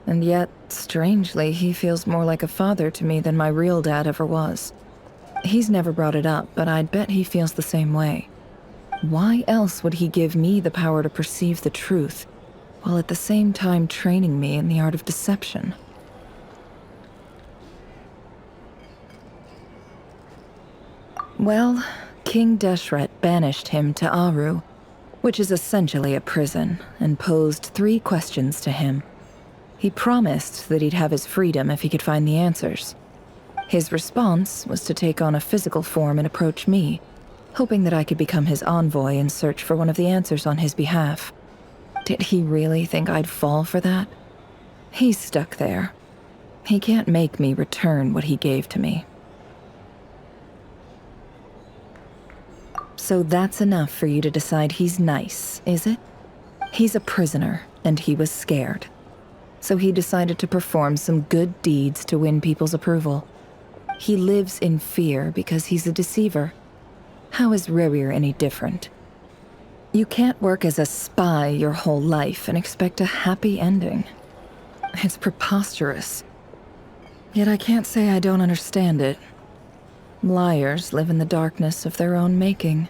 S2: And yet, strangely, he feels more like a father to me than my real dad ever was. He's never brought it up, but I'd bet he feels the same way. Why else would he give me the power to perceive the truth, while at the same time training me in the art of deception? Well, King Deshret banished him to Aru, which is essentially a prison, and posed 3 questions to him. He promised that he'd have his freedom if he could find the answers. His response was to take on a physical form and approach me, hoping that I could become his envoy and search for one of the answers on his behalf. Did he really think I'd fall for that? He's stuck there. He can't make me return what he gave to me. So that's enough for you to decide he's nice, is it? He's a prisoner, and he was scared. So he decided to perform some good deeds to win people's approval. He lives in fear because he's a deceiver. How is Rerir any different? You can't work as a spy your whole life and expect a happy ending. It's preposterous. Yet I can't say I don't understand it. Liars live in the darkness of their own making,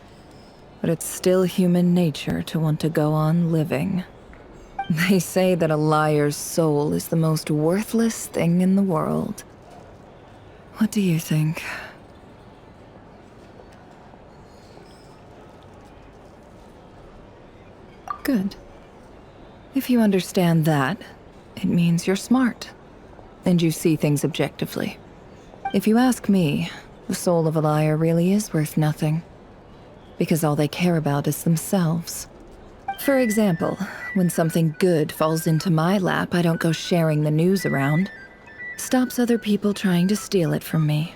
S2: but it's still human nature to want to go on living. They say that a liar's soul is the most worthless thing in the world. What do you think? Good. If you understand that, it means you're smart, and you see things objectively. If you ask me, the soul of a liar really is worth nothing, because all they care about is themselves. For example, when something good falls into my lap, I don't go sharing the news around. Stops other people trying to steal it from me.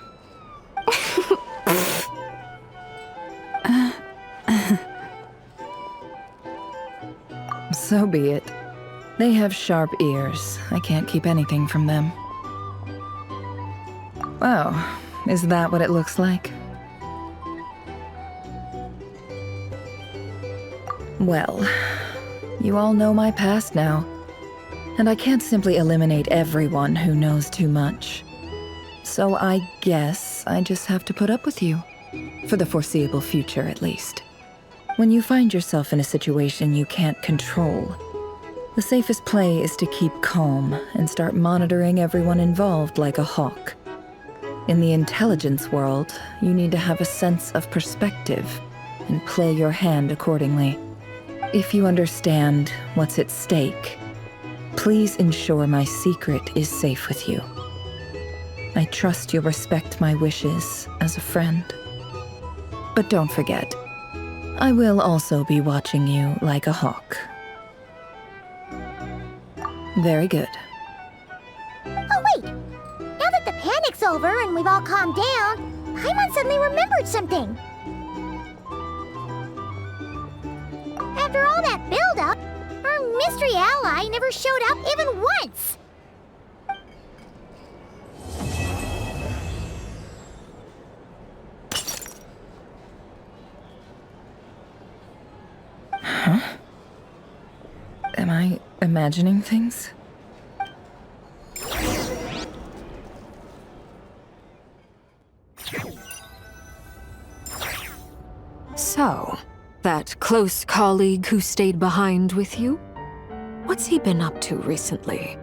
S2: So be it. They have sharp ears. I can't keep anything from them. Oh, is that what it looks like? Well, you all know my past now, and I can't simply eliminate everyone who knows too much. So I guess I just have to put up with you, for the foreseeable future at least. When you find yourself in a situation you can't control, the safest play is to keep calm and start monitoring everyone involved like a hawk. In the intelligence world, you need to have a sense of perspective and play your hand accordingly. If you understand what's at stake, please ensure my secret is safe with you. I trust you'll respect my wishes as a friend. But don't forget, I will also be watching you like a hawk. Very good.
S10: Oh, wait! Now that the panic's over and we've all calmed down, Paimon suddenly remembered something. After all that build-up, our mystery ally never showed up even once!
S2: Huh? Am I imagining things?
S15: So, that close colleague who stayed behind with you? What's he been up to recently?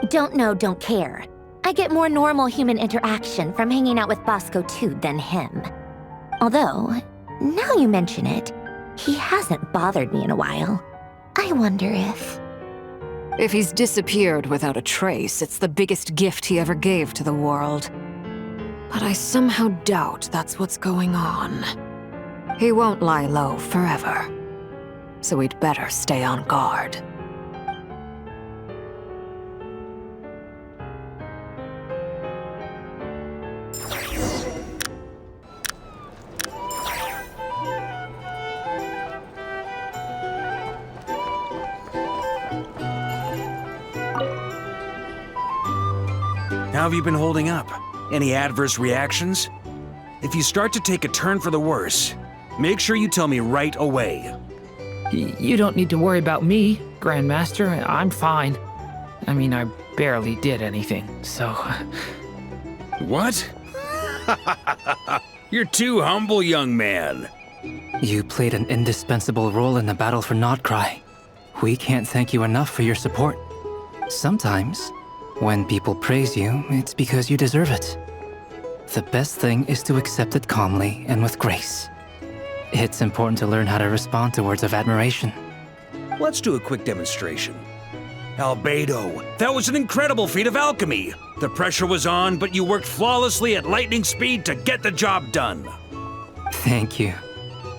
S1: Don't know, don't care. I get more normal human interaction from hanging out with Bosco too than him. Although, now you mention it, he hasn't bothered me in a while. I wonder if...
S15: If he's disappeared without a trace, it's the biggest gift he ever gave to the world. But I somehow doubt that's what's going on. He won't lie low forever. So we'd better stay on guard.
S6: How have you been holding up? Any adverse reactions? If you start to take a turn for the worse, make sure you tell me right away.
S13: You don't need to worry about me, Grandmaster. I'm fine. I mean, I barely did anything, so...
S6: What? You're too humble, young man.
S9: You played an indispensable role in the battle for nodkrai. We can't thank you enough for your support. Sometimes, when people praise you, it's because you deserve it. The best thing is to accept it calmly and with grace. It's important to learn how to respond to words of admiration.
S6: Let's do a quick demonstration. Albedo, that was an incredible feat of alchemy. The pressure was on, but you worked flawlessly at lightning speed to get the job done.
S9: Thank you.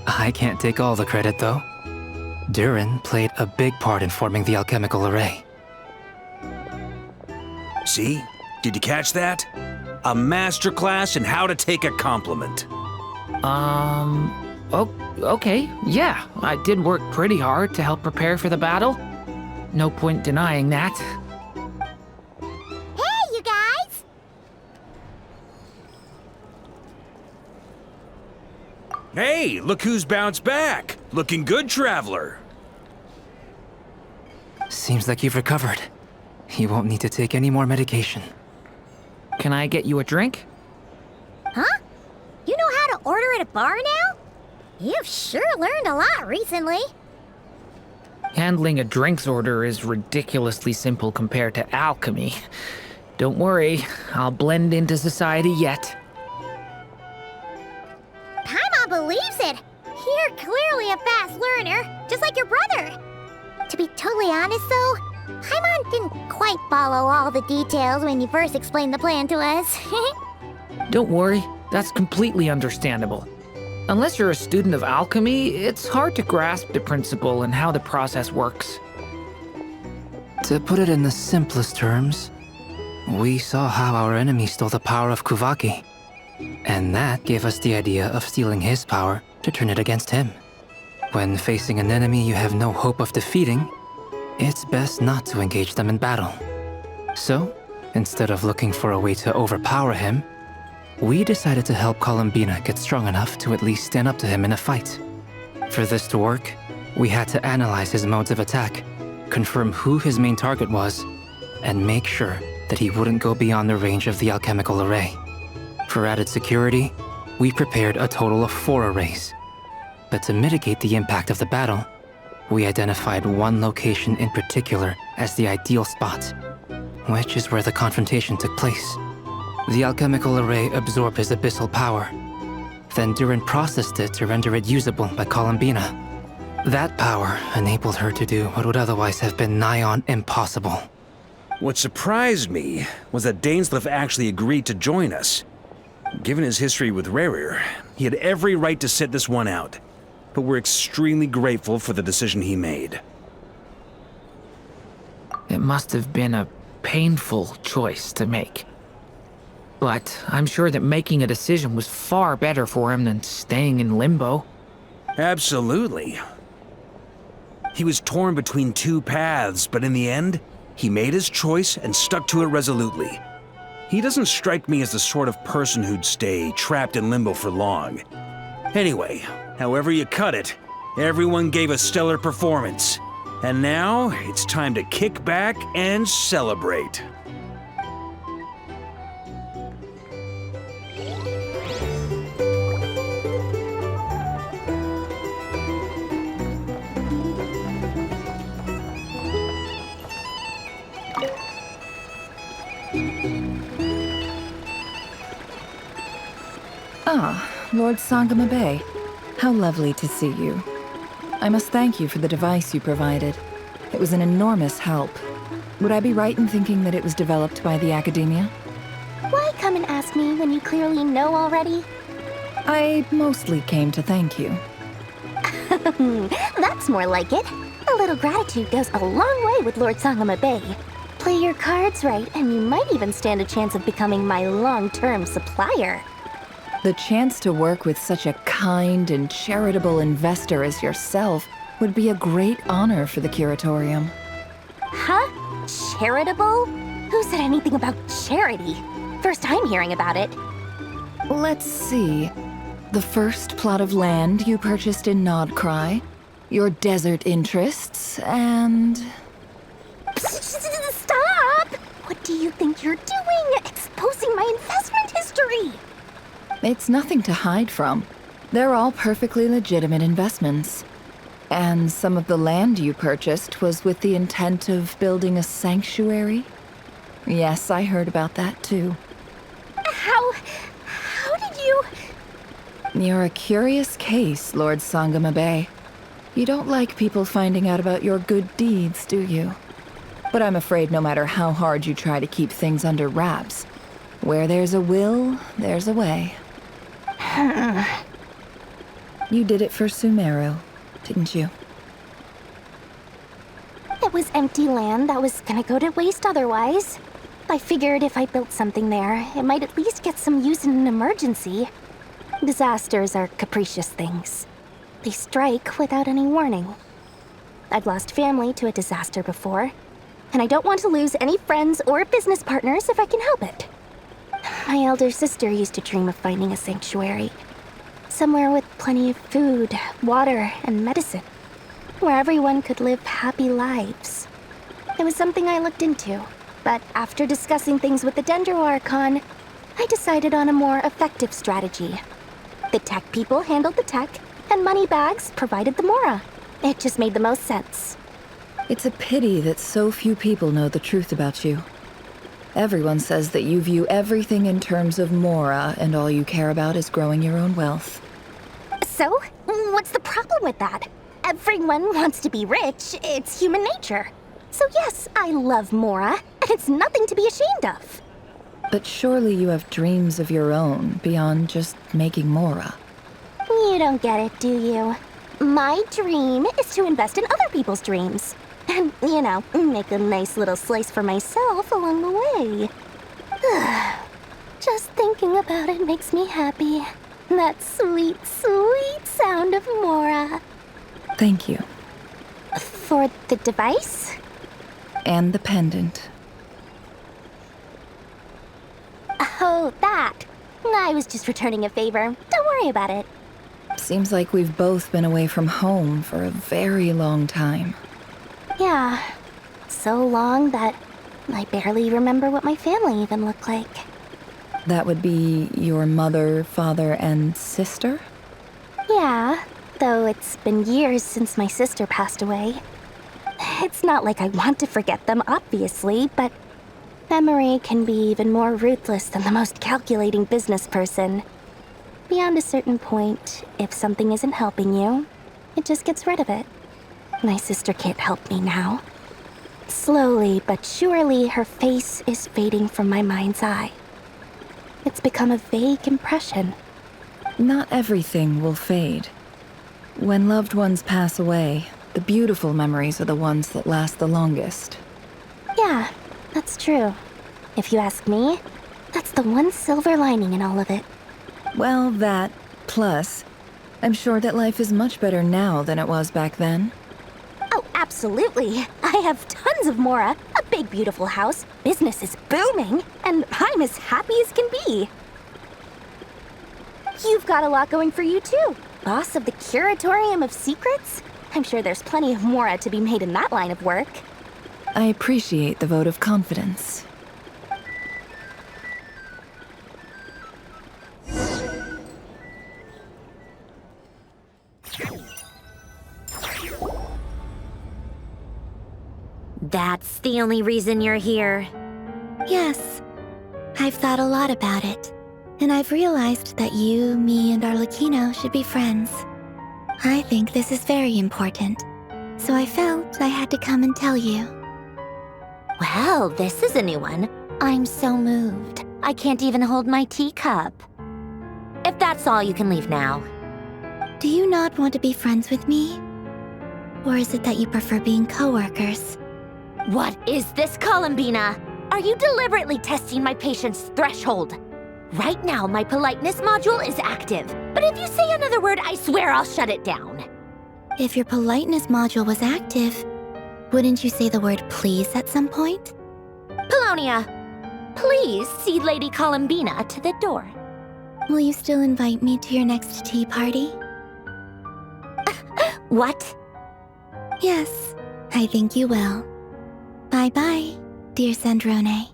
S9: I can't take all the credit, though. Durin played a big part in forming the alchemical array.
S6: See? Did you catch that? A masterclass in how to take a compliment.
S13: Okay, yeah. I did work pretty hard to help prepare for the battle. No point denying that.
S10: Hey, you guys!
S6: Hey, look who's bounced back. Looking good, traveler.
S9: Seems like you've recovered. You won't need to take any more medication.
S13: Can I get you a drink?
S10: Huh? You know how to order at a bar now? You've sure learned a lot recently.
S13: Handling a drinks order is ridiculously simple compared to alchemy. Don't worry, I'll blend into society yet.
S10: Paimon believes it. You're clearly a fast learner, just like your brother. To be totally honest, though, Paimon didn't quite follow all the details when you first explained the plan to us.
S13: Don't worry, that's completely understandable. Unless you're a student of alchemy, it's hard to grasp the principle and how the process works.
S9: To put it in the simplest terms, we saw how our enemy stole the power of Kuvaki. And that gave us the idea of stealing his power to turn it against him. When facing an enemy you have no hope of defeating, it's best not to engage them in battle. So, instead of looking for a way to overpower him, we decided to help Columbina get strong enough to at least stand up to him in a fight. For this to work, we had to analyze his modes of attack, confirm who his main target was, and make sure that he wouldn't go beyond the range of the alchemical array. For added security, we prepared a total of 4 arrays. But to mitigate the impact of the battle, we identified one location in particular as the ideal spot, which is where the confrontation took place. The alchemical array absorbed his abyssal power. Then Durin processed it to render it usable by Columbina. That power enabled her to do what would otherwise have been nigh on impossible.
S6: What surprised me was that Dainsleif actually agreed to join us. Given his history with Rerir, he had every right to sit this one out. But we're extremely grateful for the decision he made.
S13: It must have been a painful choice to make. But I'm sure that making a decision was far better for him than staying in limbo.
S6: Absolutely. He was torn between two paths, but in the end, he made his choice and stuck to it resolutely. He doesn't strike me as the sort of person who'd stay trapped in limbo for long. Anyway, however you cut it, everyone gave a stellar performance. And now, it's time to kick back and celebrate.
S2: Ah, Lord Sangama Bay. How lovely to see you. I must thank you for the device you provided. It was an enormous help. Would I be right in thinking that it was developed by the Academia?
S1: Why come and ask me when you clearly know already?
S2: I mostly came to thank you.
S1: That's more like it. A little gratitude goes a long way with Lord Sangama Bay. Play your cards right, and you might even stand a chance of becoming my long-term supplier.
S2: The chance to work with such a kind and charitable investor as yourself would be a great honor for the Curatorium.
S1: Huh? Charitable? Who said anything about charity? First time hearing about it.
S2: Let's see. The first plot of land you purchased in Nodkrai, your desert interests, and...
S1: Stop! What do you think you're doing? Exposing my investment history!
S2: It's nothing to hide from. They're all perfectly legitimate investments. And some of the land you purchased was with the intent of building a sanctuary? Yes, I heard about that too.
S1: How did you...
S2: You're a curious case, Lord Sangama Bay. You don't like people finding out about your good deeds, do you? But I'm afraid no matter how hard you try to keep things under wraps, where there's a will, there's a way. You did it for Sumeru, didn't you?
S1: It was empty land that was gonna go to waste otherwise. I figured if I built something there, it might at least get some use in an emergency. Disasters are capricious things. They strike without any warning. I've lost family to a disaster before, and I don't want to lose any friends or business partners if I can help it. My elder sister used to dream of finding a sanctuary. Somewhere with plenty of food, water, and medicine. Where everyone could live happy lives. It was something I looked into, but after discussing things with the Dendro Archon, I decided on a more effective strategy. The tech people handled the tech, and Moneybags provided the Mora. It just made the most sense.
S2: It's a pity that so few people know the truth about you. Everyone says that you view everything in terms of Mora, and all you care about is growing your own wealth.
S1: So, what's the problem with that? Everyone wants to be rich. It's human nature. So yes, I love Mora, and it's nothing to be ashamed of.
S2: But surely you have dreams of your own beyond just making Mora.
S1: You don't get it, do you? My dream is to invest in other people's dreams. And, you know, make a nice little slice for myself along the way. Just thinking about it makes me happy. That sweet, sweet sound of Mora.
S2: Thank you.
S1: For the device?
S2: And the pendant.
S1: Oh, that. I was just returning a favor. Don't worry about it.
S2: Seems like we've both been away from home for a very long time.
S1: Yeah. So long that I barely remember what my family even looked like.
S2: That would be your mother, father, and sister?
S1: Yeah. though it's been years since my sister passed away. It's not like I want to forget them, obviously, but memory can be even more ruthless than the most calculating business person. Beyond a certain point, if something isn't helping you, it just gets rid of it. My sister can't help me now. Slowly but surely, her face is fading from my mind's eye. It's become a vague impression.
S2: Not everything will fade. When loved ones pass away, the beautiful memories are the ones that last the longest.
S1: Yeah, that's true. If you ask me, that's the one silver lining in all of it.
S2: Well, that, plus, I'm sure that life is much better now than it was back then.
S1: Oh, absolutely. I have tons of Mora, a big beautiful house, business is booming, and I'm as happy as can be. You've got a lot going for you too. Boss of the Curatorium of Secrets? I'm sure there's plenty of Mora to be made in that line of work.
S2: I appreciate the vote of confidence.
S16: That's the only reason you're here.
S5: Yes. I've thought a lot about it. And I've realized that you, me, and Arlecchino should be friends. I think this is very important. So I felt I had to come and tell you.
S16: Well, this is a new one. I'm so moved. I can't even hold my teacup. If that's all, you can leave now.
S5: Do you not want to be friends with me? Or is it that you prefer being co-workers?
S16: What is this, Columbina? Are you deliberately testing my patience threshold? Right now, my politeness module is active. But if you say another word, I swear I'll shut it down.
S5: If your politeness module was active, wouldn't you say the word please at some point?
S16: Polonia, please see Lady Columbina to the door.
S5: Will you still invite me to your next tea party?
S16: What?
S5: Yes, I think you will. Bye-bye, dear Sandrone.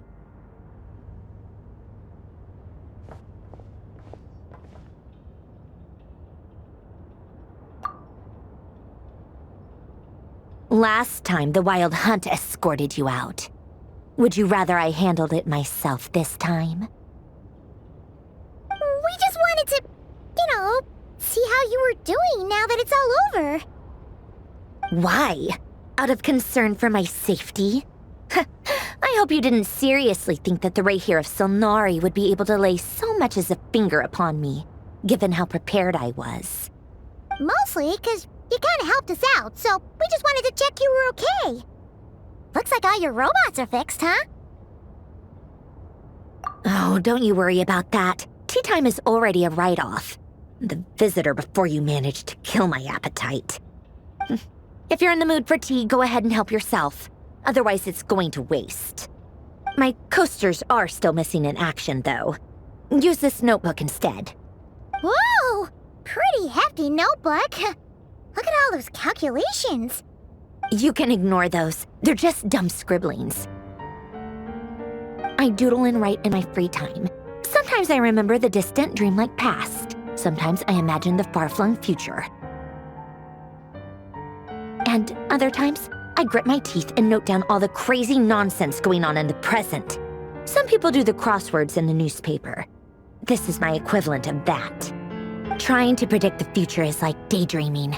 S16: Last time, the Wild Hunt escorted you out. Would you rather I handled it myself this time?
S10: We just wanted to, see how you were doing now that it's all over.
S16: Why? Out of concern for my safety? I hope you didn't seriously think that the Ray here of Solnari would be able to lay so much as a finger upon me, given how prepared I was.
S10: Mostly because you kind of helped us out, so we just wanted to check you were okay. Looks like all your robots are fixed, huh?
S16: Oh, don't you worry about that. Tea time is already a write-off. The visitor before you managed to kill my appetite. If you're in the mood for tea, go ahead and help yourself. Otherwise, it's going to waste. My coasters are still missing in action, though. Use this notebook instead.
S10: Whoa! Pretty hefty notebook. Look at all those calculations.
S16: You can ignore those. They're just dumb scribblings. I doodle and write in my free time. Sometimes I remember the distant dreamlike past. Sometimes I imagine the far-flung future. And other times, I grit my teeth and note down all the crazy nonsense going on in the present. Some people do the crosswords in the newspaper. This is my equivalent of that. Trying to predict the future is like daydreaming,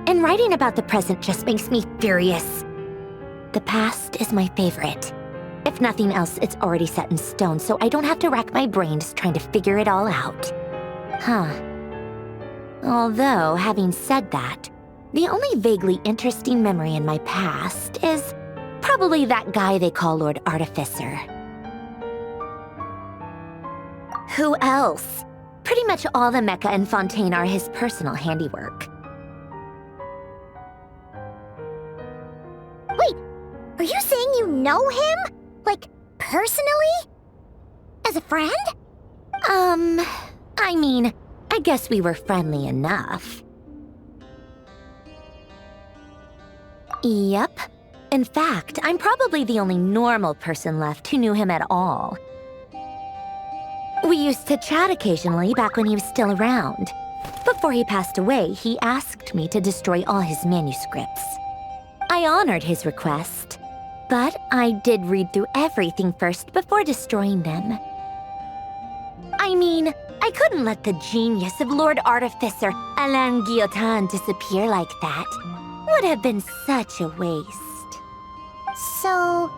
S16: and writing about the present just makes me furious. The past is my favorite. If nothing else, it's already set in stone, so I don't have to rack my brains trying to figure it all out. Although, having said that, the only vaguely interesting memory in my past is probably that guy they call Lord Artificer. Who else? Pretty much all the mecha and Fontaine are his personal handiwork.
S10: Wait, are you saying you know him? Like, personally? As a friend?
S16: I mean, I guess we were friendly enough. Yep. In fact, I'm probably the only normal person left who knew him at all. We used to chat occasionally back when he was still around. Before he passed away, he asked me to destroy all his manuscripts. I honored his request, but I did read through everything first before destroying them. I mean, I couldn't let the genius of Lord Artificer Alain Guillotin disappear like that. Would have been such a waste.
S10: So,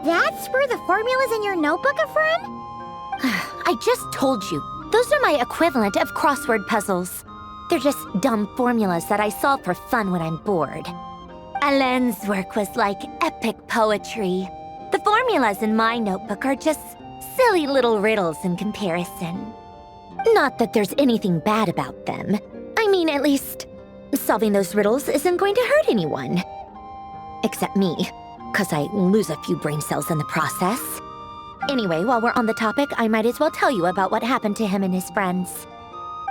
S10: that's where the formulas in your notebook are from?
S16: I just told you. Those are my equivalent of crossword puzzles. They're just dumb formulas that I solve for fun when I'm bored. Alain's work was like epic poetry. The formulas in my notebook are just silly little riddles in comparison. Not that there's anything bad about them. I mean, at least, solving those riddles isn't going to hurt anyone. Except me, because I lose a few brain cells in the process. Anyway, while we're on the topic, I might as well tell you about what happened to him and his friends.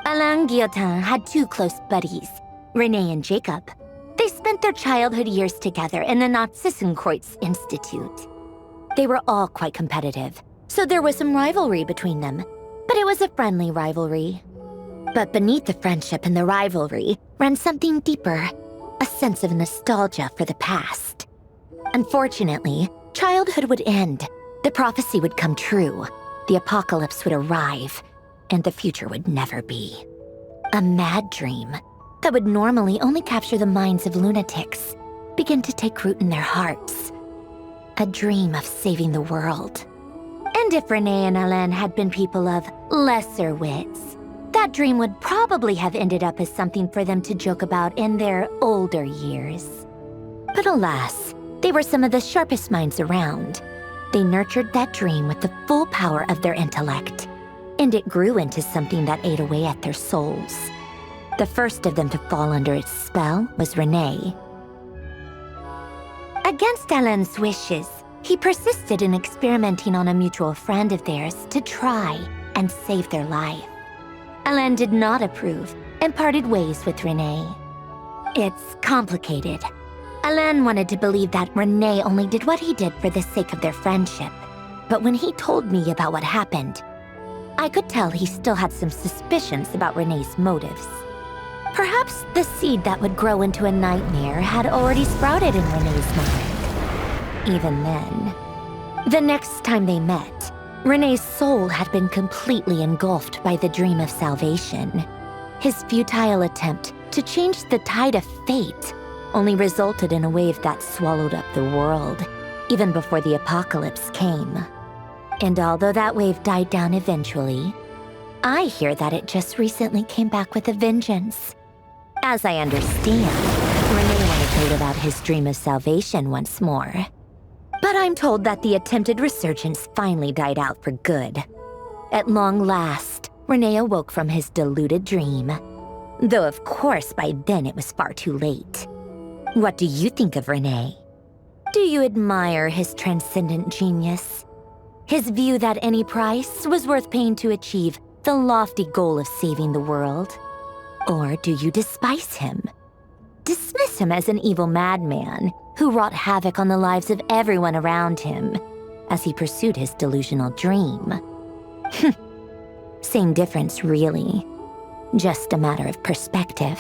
S16: Alain Guillotin had two close buddies, René and Jacob. They spent their childhood years together in the Narzissenkreuz Institute. They were all quite competitive, so there was some rivalry between them, but it was a friendly rivalry. But beneath the friendship and the rivalry ran something deeper, a sense of nostalgia for the past. Unfortunately, childhood would end. The prophecy would come true, the apocalypse would arrive, and the future would never be. A mad dream that would normally only capture the minds of lunatics began to take root in their hearts. A dream of saving the world. And if René and Alain had been people of lesser wits, that dream would probably have ended up as something for them to joke about in their older years. But alas, they were some of the sharpest minds around. They nurtured that dream with the full power of their intellect, and it grew into something that ate away at their souls. The first of them to fall under its spell was René. Against Alain's wishes, he persisted in experimenting on a mutual friend of theirs to try and save their life. Alain did not approve and parted ways with René. It's complicated. Alain wanted to believe that René only did what he did for the sake of their friendship. But when he told me about what happened, I could tell he still had some suspicions about René's motives. Perhaps the seed that would grow into a nightmare had already sprouted in René's mind. Even then, the next time they met, René's soul had been completely engulfed by the dream of salvation. His futile attempt to change the tide of fate only resulted in a wave that swallowed up the world, even before the apocalypse came. And although that wave died down eventually, I hear that it just recently came back with a vengeance. As I understand, René wanted to live out his dream of salvation once more. But I'm told that the attempted resurgence finally died out for good. At long last, René awoke from his deluded dream. Though of course by then it was far too late. What do you think of René? Do you admire his transcendent genius? His view that any price was worth paying to achieve the lofty goal of saving the world? Or do you despise him? Dismiss him as an evil madman who wrought havoc on the lives of everyone around him as he pursued his delusional dream? Same difference, really. Just a matter of perspective.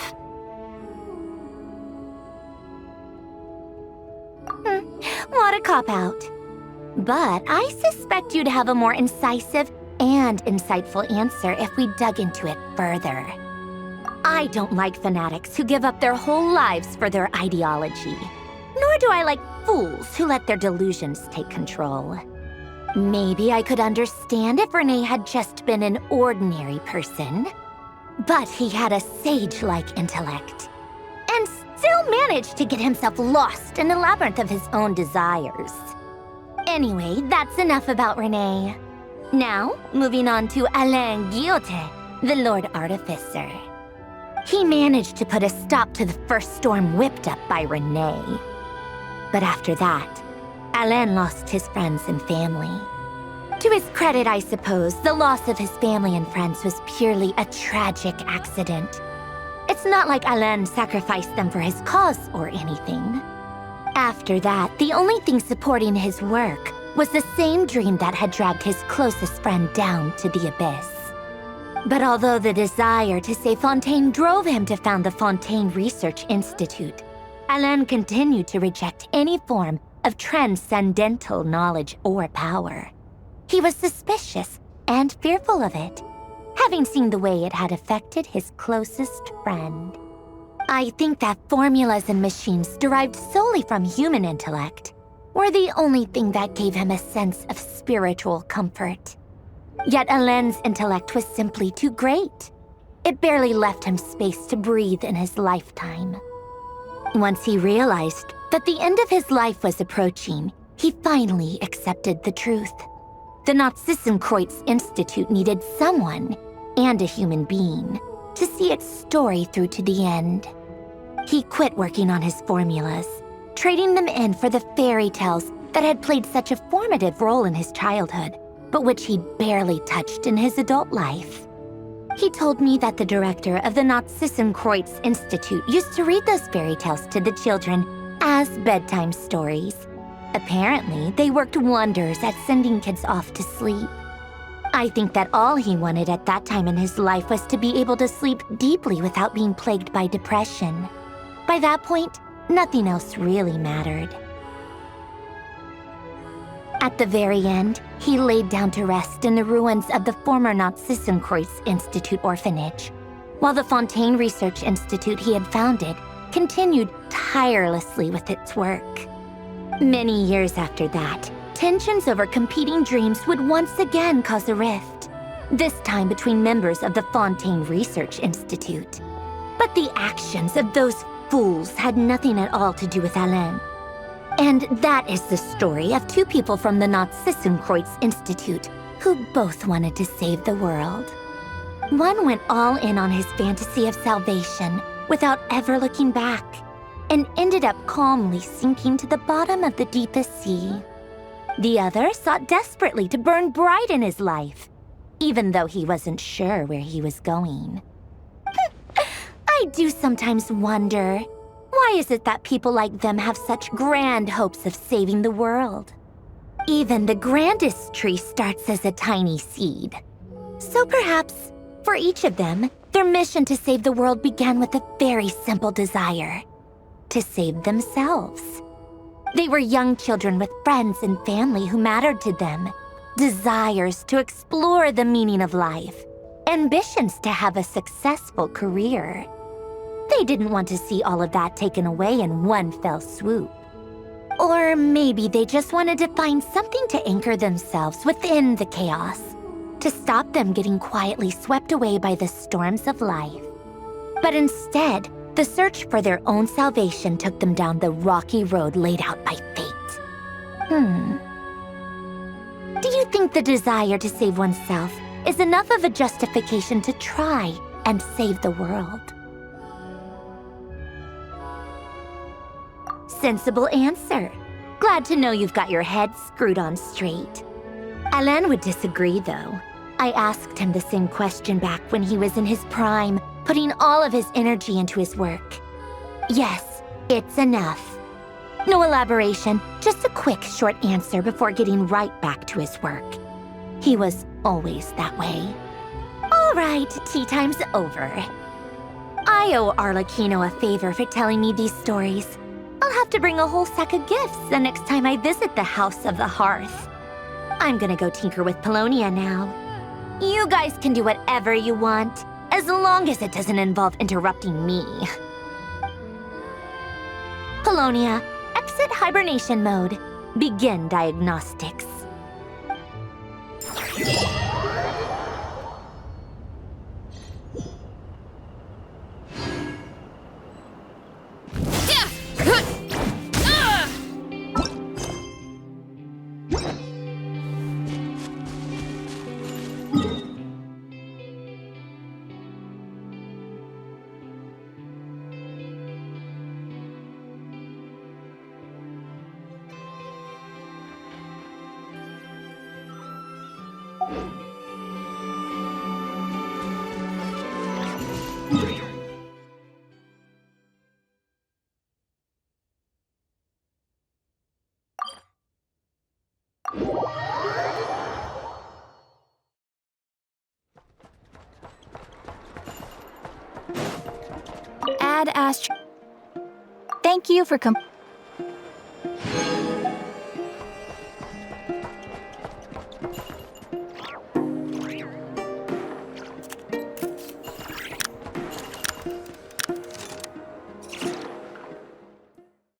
S16: What a cop-out. But I suspect you'd have a more incisive and insightful answer if we dug into it further. I don't like fanatics who give up their whole lives for their ideology. Nor do I like fools who let their delusions take control. Maybe I could understand if René had just been an ordinary person. But he had a sage-like intellect. And still managed to get himself lost in the labyrinth of his own desires. Anyway, that's enough about René. Now, moving on to Alain Guillotin, the Lord Artificer. He managed to put a stop to the first storm whipped up by René. But after that, Alain lost his friends and family. To his credit, I suppose, the loss of his family and friends was purely a tragic accident. It's not like Alain sacrificed them for his cause or anything. After that, the only thing supporting his work was the same dream that had dragged his closest friend down to the abyss. But although the desire to save Fontaine drove him to found the Fontaine Research Institute, Alain continued to reject any form of transcendental knowledge or power. He was suspicious and fearful of it, having seen the way it had affected his closest friend. I think that formulas and machines derived solely from human intellect were the only thing that gave him a sense of spiritual comfort. Yet Alain's intellect was simply too great. It barely left him space to breathe in his lifetime. Once he realized that the end of his life was approaching, he finally accepted the truth. The Nazissenkreuz Institute needed someone, and a human being, to see its story through to the end. He quit working on his formulas, trading them in for the fairy tales that had played such a formative role in his childhood, but which he'd barely touched in his adult life. He told me that the director of the Nazissenkreuz Institute used to read those fairy tales to the children as bedtime stories. Apparently, they worked wonders at sending kids off to sleep. I think that all he wanted at that time in his life was to be able to sleep deeply without being plagued by depression. By that point, nothing else really mattered. At the very end, he laid down to rest in the ruins of the former Nazissenkreuz Institute orphanage, while the Fontaine Research Institute he had founded continued tirelessly with its work. Many years after that, tensions over competing dreams would once again cause a rift, this time between members of the Fontaine Research Institute. But the actions of those fools had nothing at all to do with Alain. And that is the story of two people from the Nazissenkreuz Institute who both wanted to save the world. One went all in on his fantasy of salvation without ever looking back, and ended up calmly sinking to the bottom of the deepest sea. The other sought desperately to burn bright in his life, even though he wasn't sure where he was going. I do sometimes wonder, why is it that people like them have such grand hopes of saving the world? Even the grandest tree starts as a tiny seed. So perhaps, for each of them, their mission to save the world began with a very simple desire: to save themselves. They were young children with friends and family who mattered to them, desires to explore the meaning of life, ambitions to have a successful career. They didn't want to see all of that taken away in one fell swoop. Or maybe they just wanted to find something to anchor themselves within the chaos, to stop them getting quietly swept away by the storms of life. But instead, the search for their own salvation took them down the rocky road laid out by fate. Do you think the desire to save oneself is enough of a justification to try and save the world? Sensible answer. Glad to know you've got your head screwed on straight. Alain would disagree, though. I asked him the same question back when he was in his prime, putting all of his energy into his work. Yes, it's enough. No elaboration, just a quick, short answer before getting right back to his work. He was always that way. All right, tea time's over. I owe Arlecchino a favor for telling me these stories. I'll have to bring a whole sack of gifts the next time I visit the House of the Hearth. I'm gonna go tinker with Polonia now. You guys can do whatever you want, as long as it doesn't involve interrupting me. Polonia, exit hibernation mode. Begin diagnostics.
S5: Add Astro. Thank you for